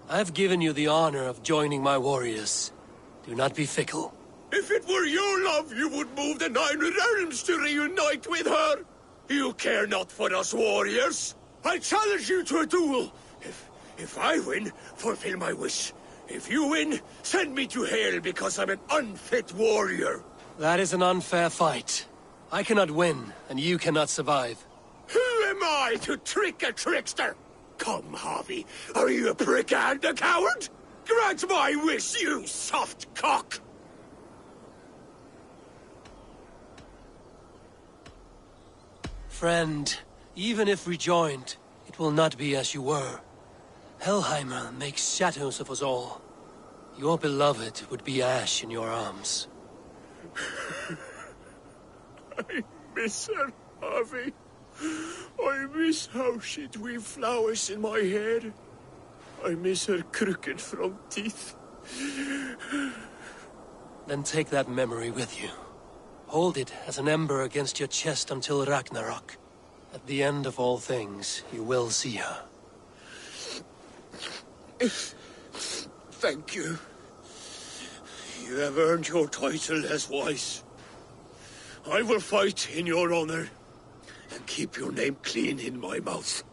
I've given you the honor of joining my warriors. Do not be fickle. If it were your love, you would move the 9 realms to reunite with her. You care not for us warriors. I challenge you to a duel. If I win, fulfill my wish. If you win, send me to hell because I'm an unfit warrior. That is an unfair fight. I cannot win, and you cannot survive. Who am I to trick a trickster? Come, Harvey. Are you a prick and a coward? Grant my wish, you soft cock! Friend, even if rejoined, it will not be as you were. Helheimer makes shadows of us all. Your beloved would be ash in your arms. I miss her, Harvey. I miss how she'd weave flowers in my hair. I miss her crooked front teeth. Then take that memory with you. Hold it as an ember against your chest until Ragnarok. At the end of all things, you will see her. Thank you. You have earned your title as wise. I will fight in your honor and keep your name clean in my mouth.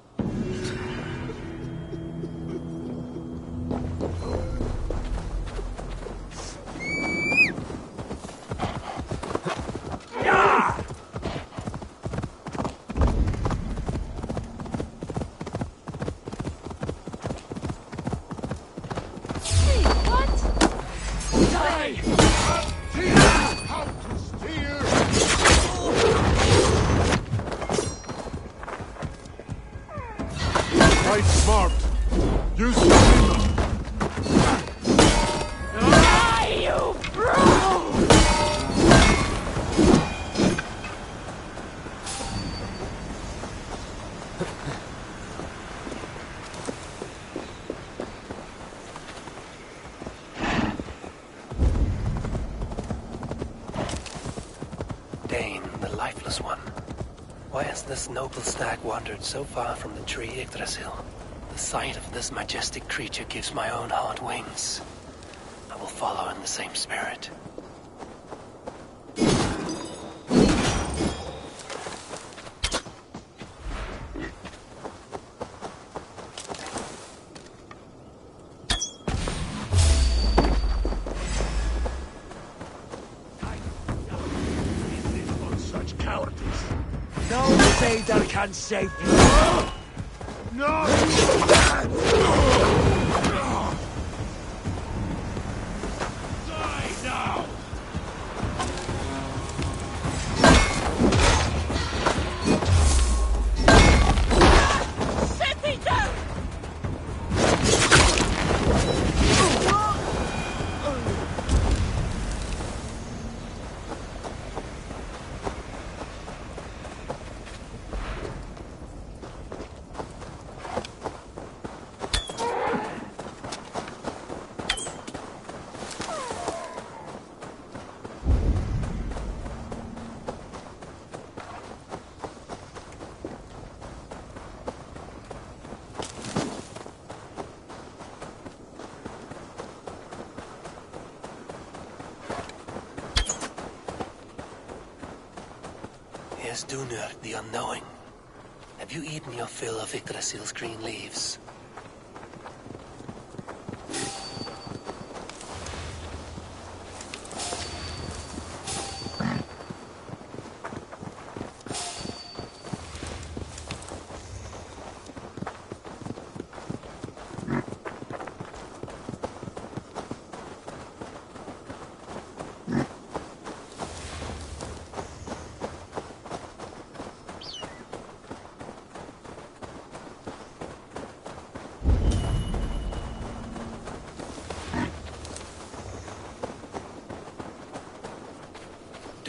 Fight smart. Use stamina. Die, you bro! Dane, the lifeless one. Why has this noble stag wandered so far from the tree Yggdrasil? The sight of this majestic creature gives my own heart wings. I will follow in the same spirit. Such cowardice. No Vader can save you. No! Die now! Set me down! Here's Dunur, the Unknowing. Have you eaten your fill of Yggdrasil's green leaves?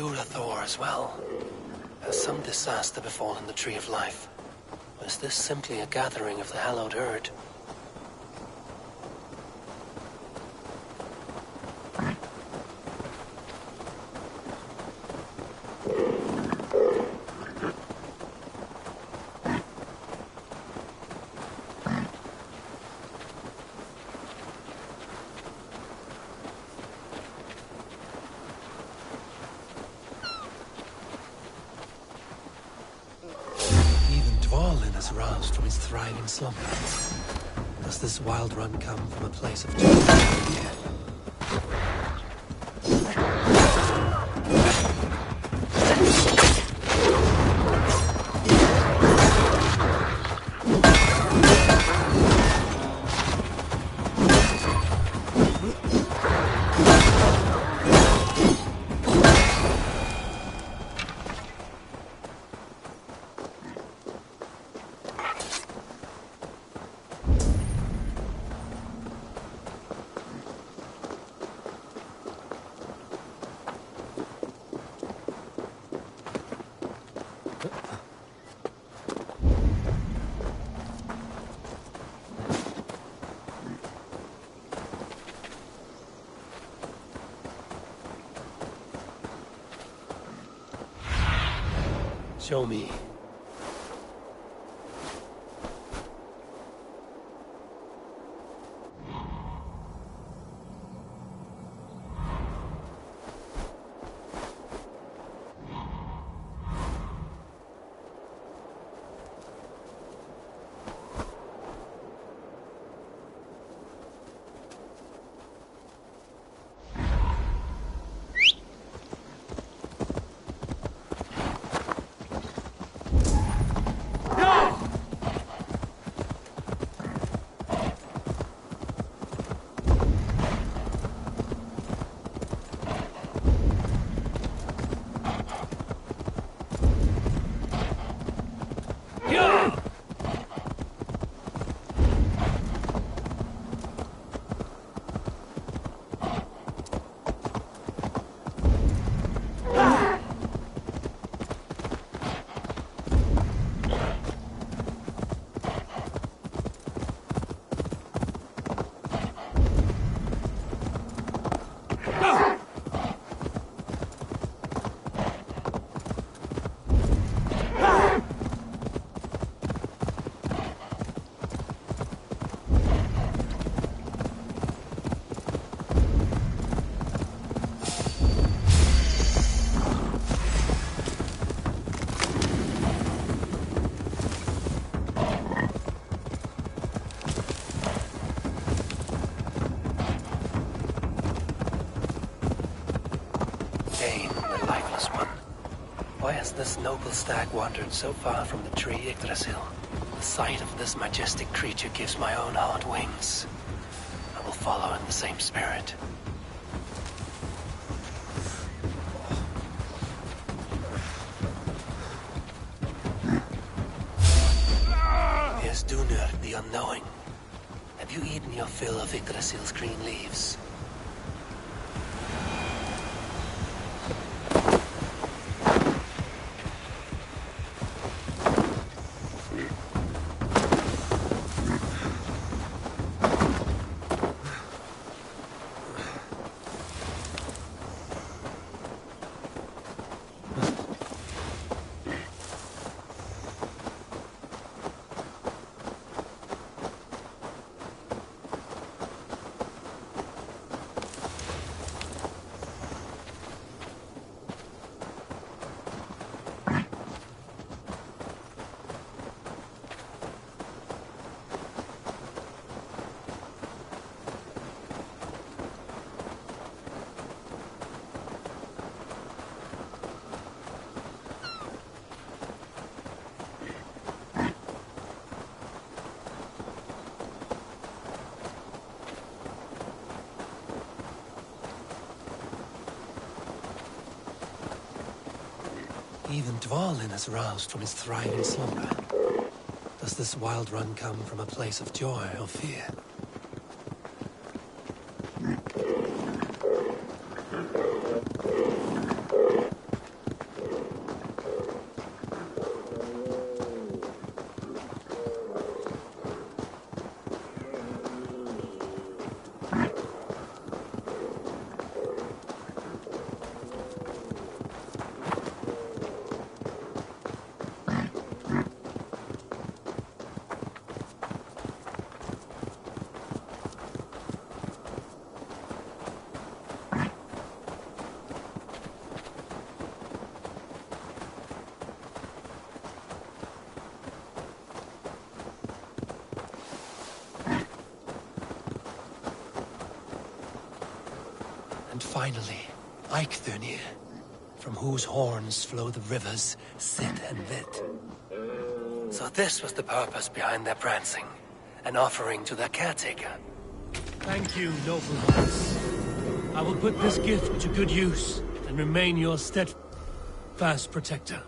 Durathor as well. Has some disaster befallen the Tree of Life? Or is this simply a gathering of the hallowed herd? Roused from his thriving slumber. Does this wild run come from a place of fear? Show me. Why has this noble stag wandered so far from the tree Yggdrasil? The sight of this majestic creature gives my own heart wings. I will follow in the same spirit. Here's Dunur, the unknowing. Have you eaten your fill of Yggdrasil's green leaves? Even Dvalin has roused from his thriving slumber. Does this wild run come from a place of joy or fear? And finally, Eikthrnir, from whose horns flow the rivers Sid and Vid. So this was the purpose behind their prancing, an offering to their caretaker. Thank you, noble hearts. I will put this gift to good use and remain your steadfast protector.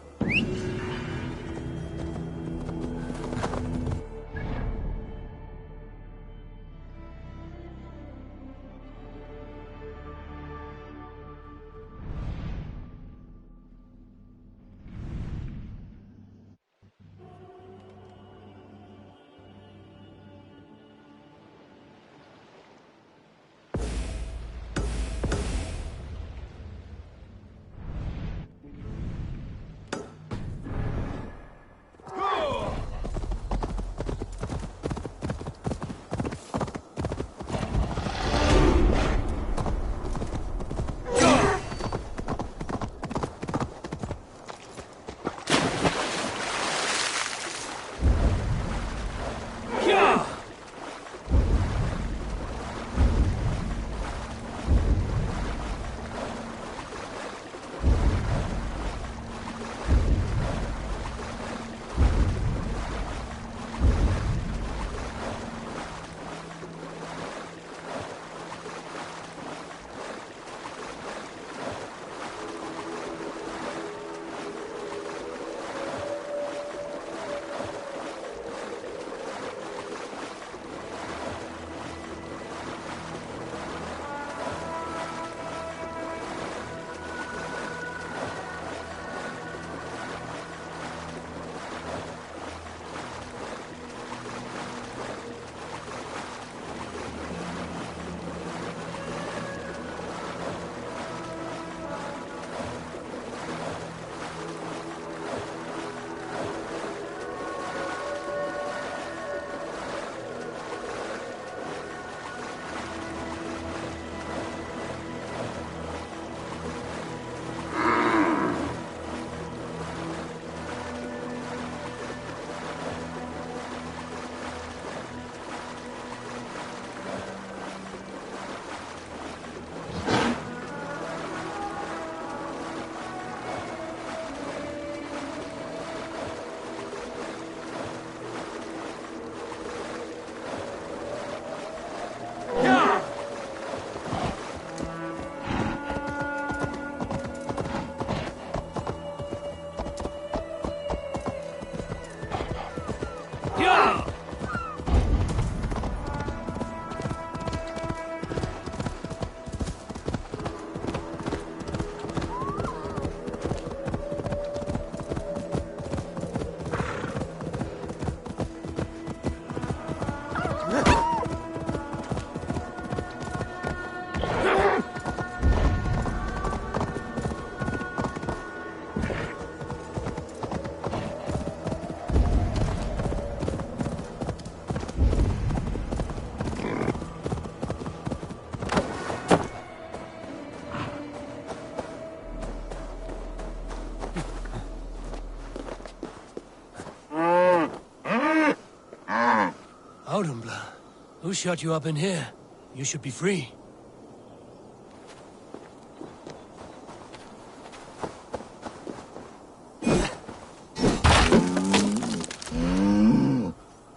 Who shut you up in here? You should be free.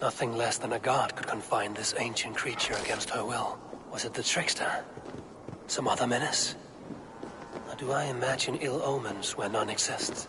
Nothing less than a god could confine this ancient creature against her will. Was it the trickster? Some other menace? Or do I imagine ill omens where none exist?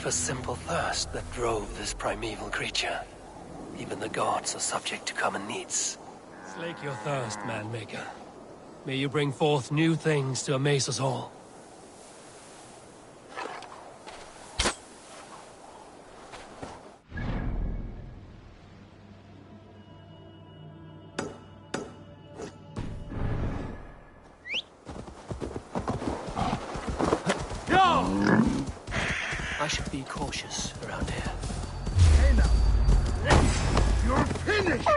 a simple thirst that drove this primeval creature. Even the gods are subject to common needs. Slake your thirst, man-maker. May you bring forth new things to amaze us all. I should be cautious around here. Hey now. You're finished!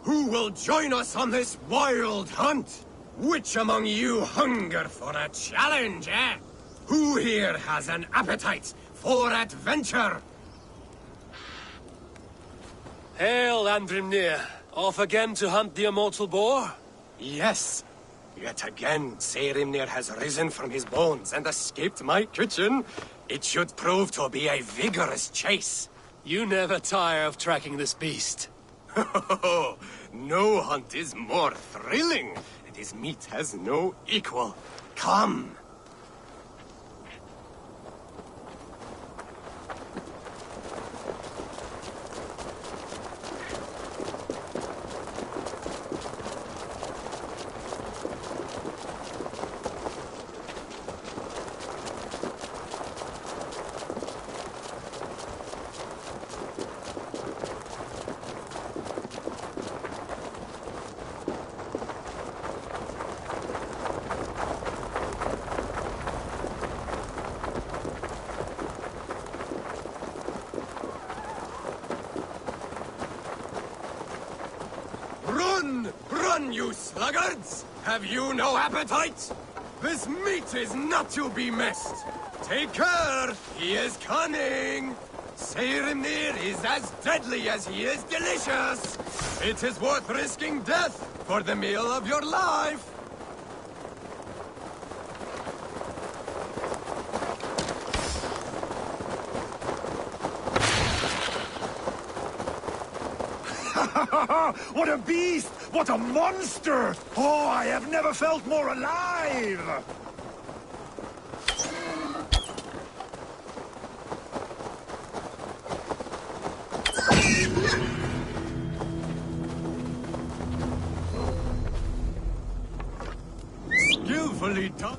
Who will join us on this wild hunt? Which among you hunger for a challenge, eh? Who here has an appetite for adventure? Hail, Andrimnir. Off again to hunt the immortal boar? Yes. Yet again, Seirimnir has risen from his bones and escaped my kitchen. It should prove to be a vigorous chase. You never tire of tracking this beast. No hunt is more thrilling, and his meat has no equal. Come. Run, you sluggards! Have you no appetite? This meat is not to be missed. Take care, he is cunning. Seirimnir is as deadly as he is delicious. It is worth risking death for the meal of your life. What a beast! What a monster! Oh, I have never felt more alive! Skillfully done.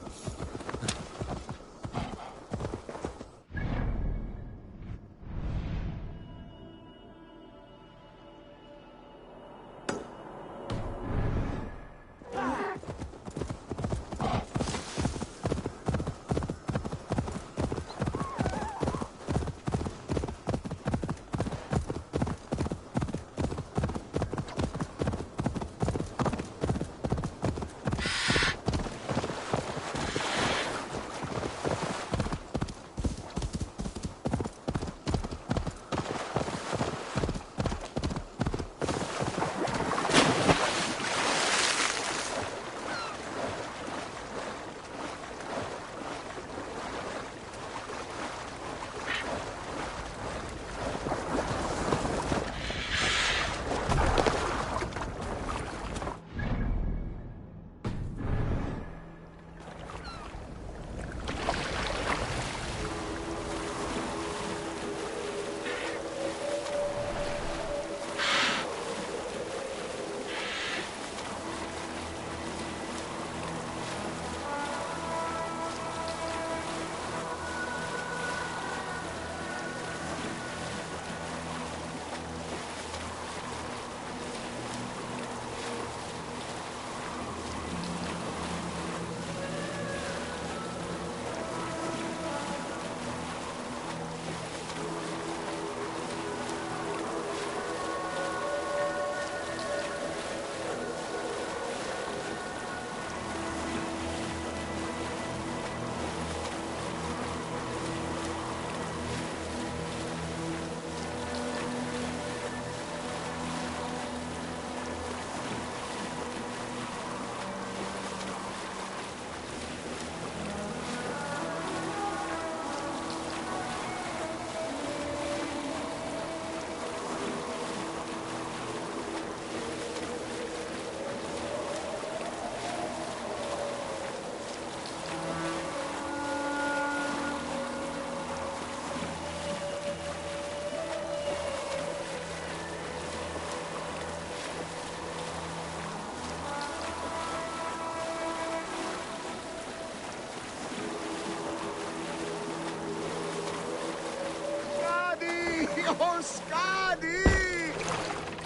Skadi!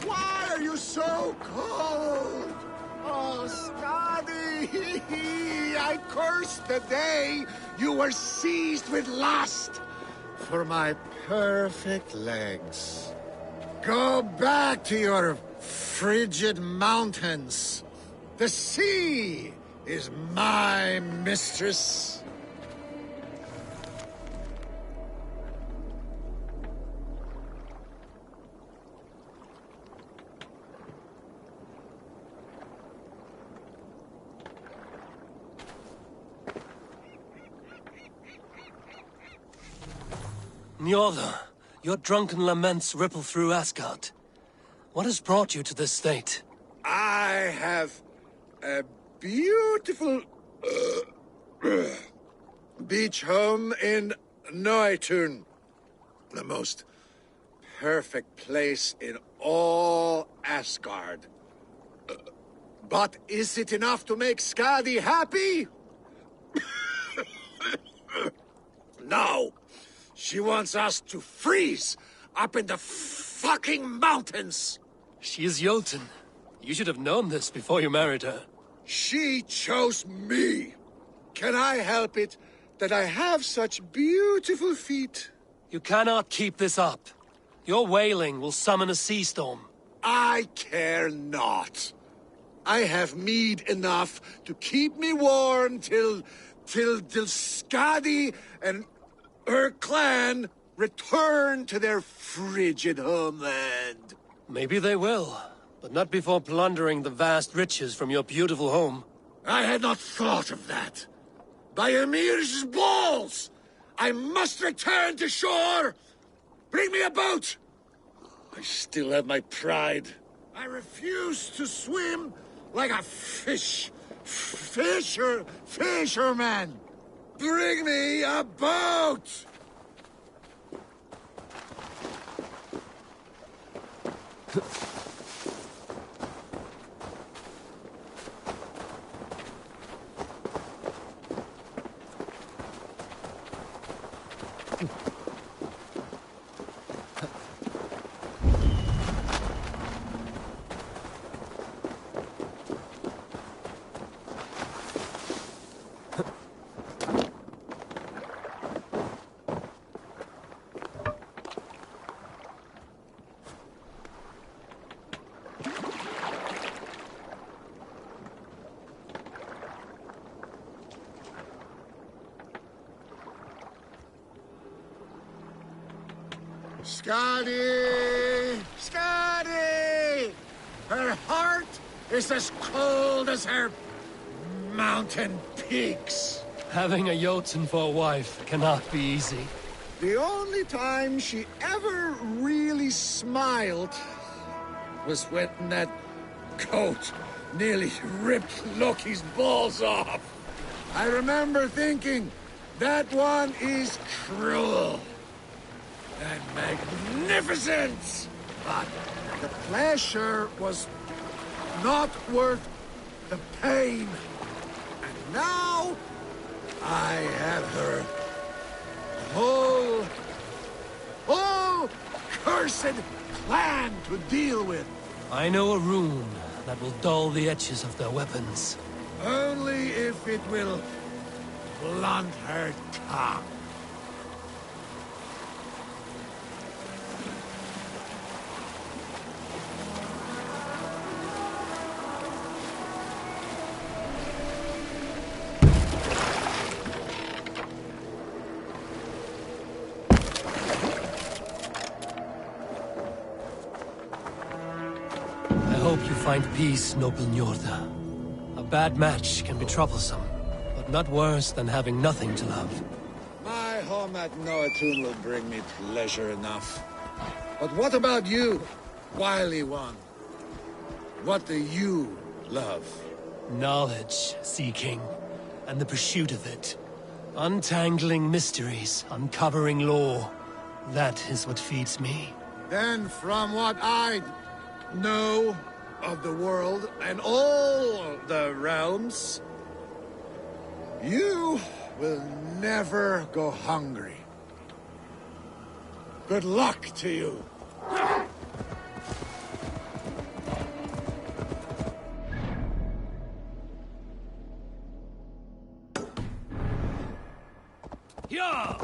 Why are you so cold? Oh, Skadi! I cursed the day you were seized with lust for my perfect legs. Go back to your frigid mountains. The sea is my mistress. Njorda, your drunken laments ripple through Asgard. What has brought you to this state? I have a beautiful beach home in Noitun. The most perfect place in all Asgard. But is it enough to make Skadi happy? No. She wants us to freeze up in the fucking mountains. She is Jotun. You should have known this before you married her. She chose me. Can I help it that I have such beautiful feet? You cannot keep this up. Your wailing will summon a sea storm. I care not. I have mead enough to keep me warm till Skadi and her clan return to their frigid homeland. Maybe they will, but not before plundering the vast riches from your beautiful home. I had not thought of that. By Ymir's balls! I must return to shore! Bring me a boat! I still have my pride. I refuse to swim like a fisherman! Bring me a boat! Skadi! Skadi! Her heart is as cold as her mountain peaks. Having a Jotun for a wife cannot be easy. The only time she ever really smiled was when that coat nearly ripped Loki's balls off. I remember thinking, that one is cruel and magnificent. But the pleasure was not worth the pain. And now I have her whole cursed clan to deal with. I know a rune that will dull the edges of their weapons. Only if it will blunt her tongue. I hope you find peace, noble Njorda. A bad match can be troublesome, but not worse than having nothing to love. My home at Noatun will bring me pleasure enough. But what about you, wily one? What do you love? Knowledge seeking, and the pursuit of it. Untangling mysteries, uncovering lore. That is what feeds me. Then from what I know of the world and all the realms, you will never go hungry. Good luck to you. Yeah!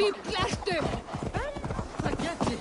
Fíblertu! Spaghetti!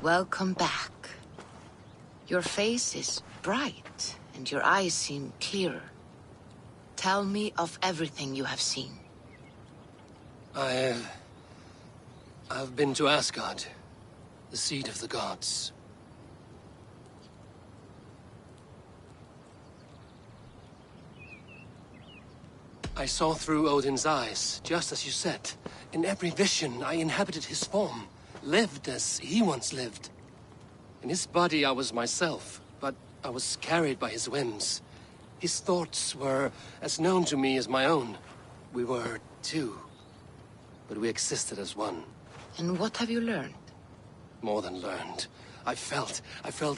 Welcome back. Your face is bright, and your eyes seem clearer. Tell me of everything you have seen. I've been to Asgard, the seat of the gods. I saw through Odin's eyes, just as you said, In every vision, I inhabited his form, lived as he once lived. In his body, I was myself, but I was carried by his whims. His thoughts were as known to me as my own. We were two, but we existed as one. And what have you learned? More than learned. I felt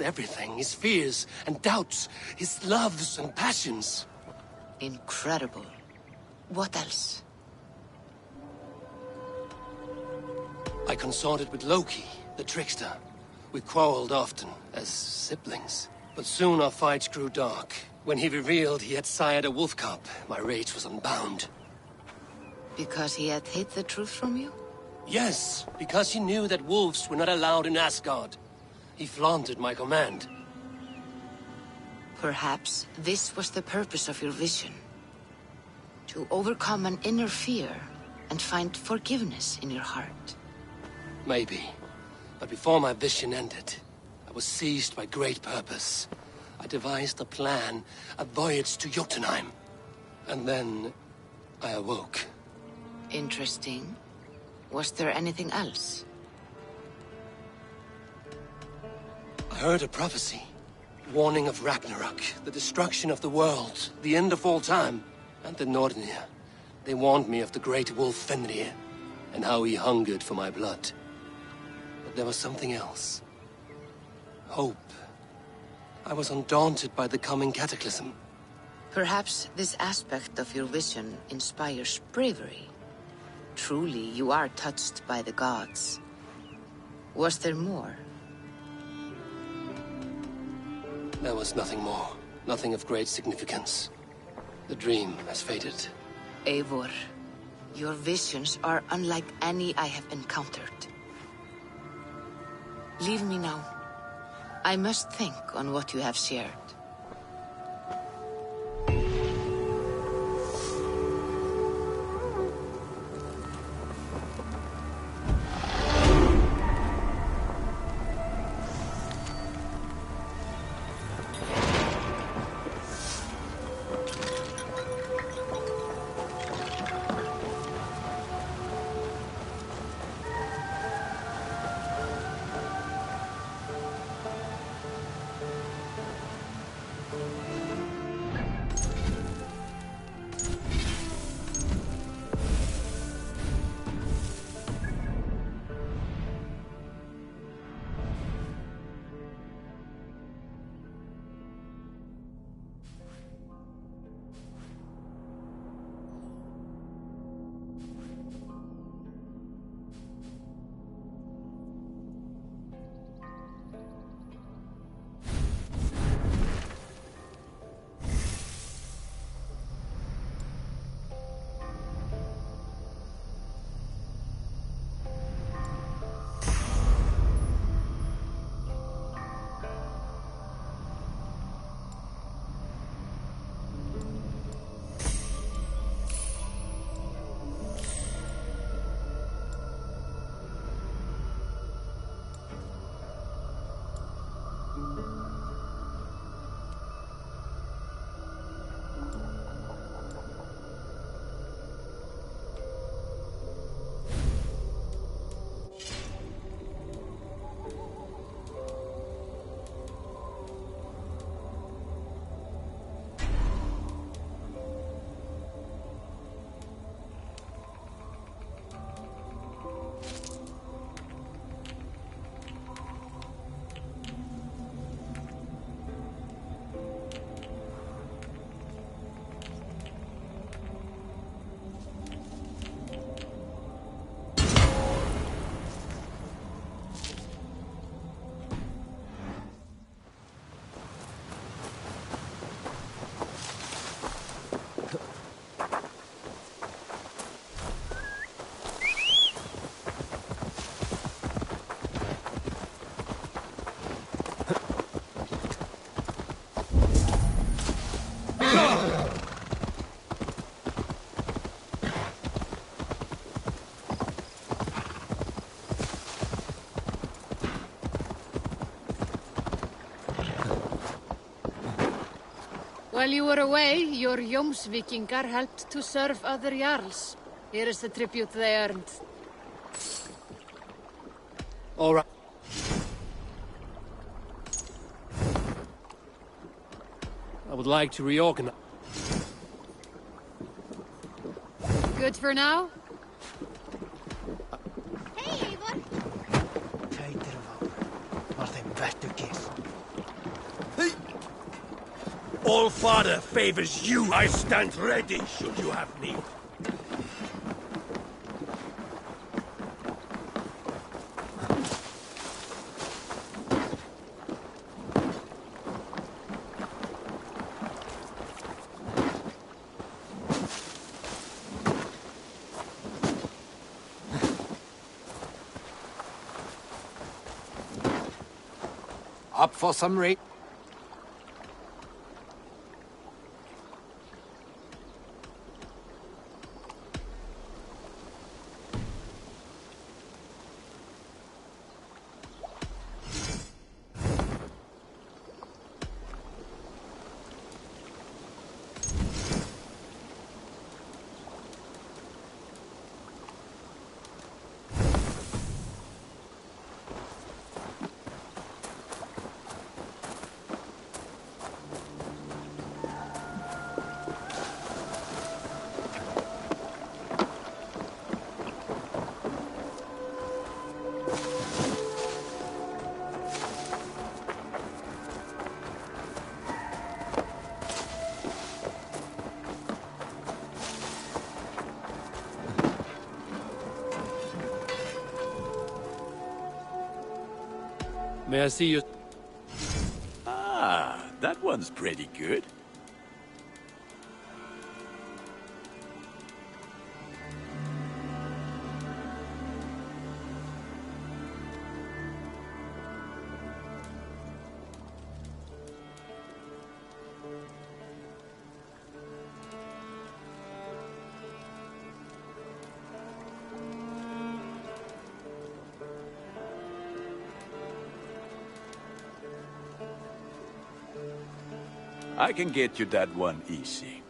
everything. His fears and doubts, his loves and passions. Incredible. What else? I consorted with Loki, the trickster. We quarreled often, as siblings. But soon our fights grew dark. When he revealed he had sired a wolf cub, my rage was unbound. Because he had hid the truth from you? Yes, because he knew that wolves were not allowed in Asgard. He flaunted my command. Perhaps this was the purpose of your vision. To overcome an inner fear and find forgiveness in your heart. Maybe. But before my vision ended, I was seized by great purpose. I devised a plan, a voyage to Jotunheim. And then I awoke. Interesting. Was there anything else? I heard a prophecy. Warning of Ragnarok, the destruction of the world, the end of all time. And the Nornir. They warned me of the great wolf Fenrir, and how he hungered for my blood. But there was something else. Hope. I was undaunted by the coming cataclysm. Perhaps this aspect of your vision inspires bravery. Truly, you are touched by the gods. Was there more? There was nothing more. Nothing of great significance. The dream has faded. Eivor, your visions are unlike any I have encountered. Leave me now. I must think on what you have shared. While you were away, your Jómsvíkingar helped to serve other Jarls. Here is the tribute they earned. All right. I would like to reorganize. Good for now? Hey, Eivor! All Father favors you. I stand ready should you have need. Up for some raid. May I see you? Ah, that one's pretty good. I can get you that one easy.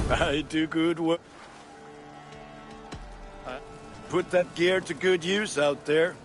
I do good work. Put that gear to good use out there.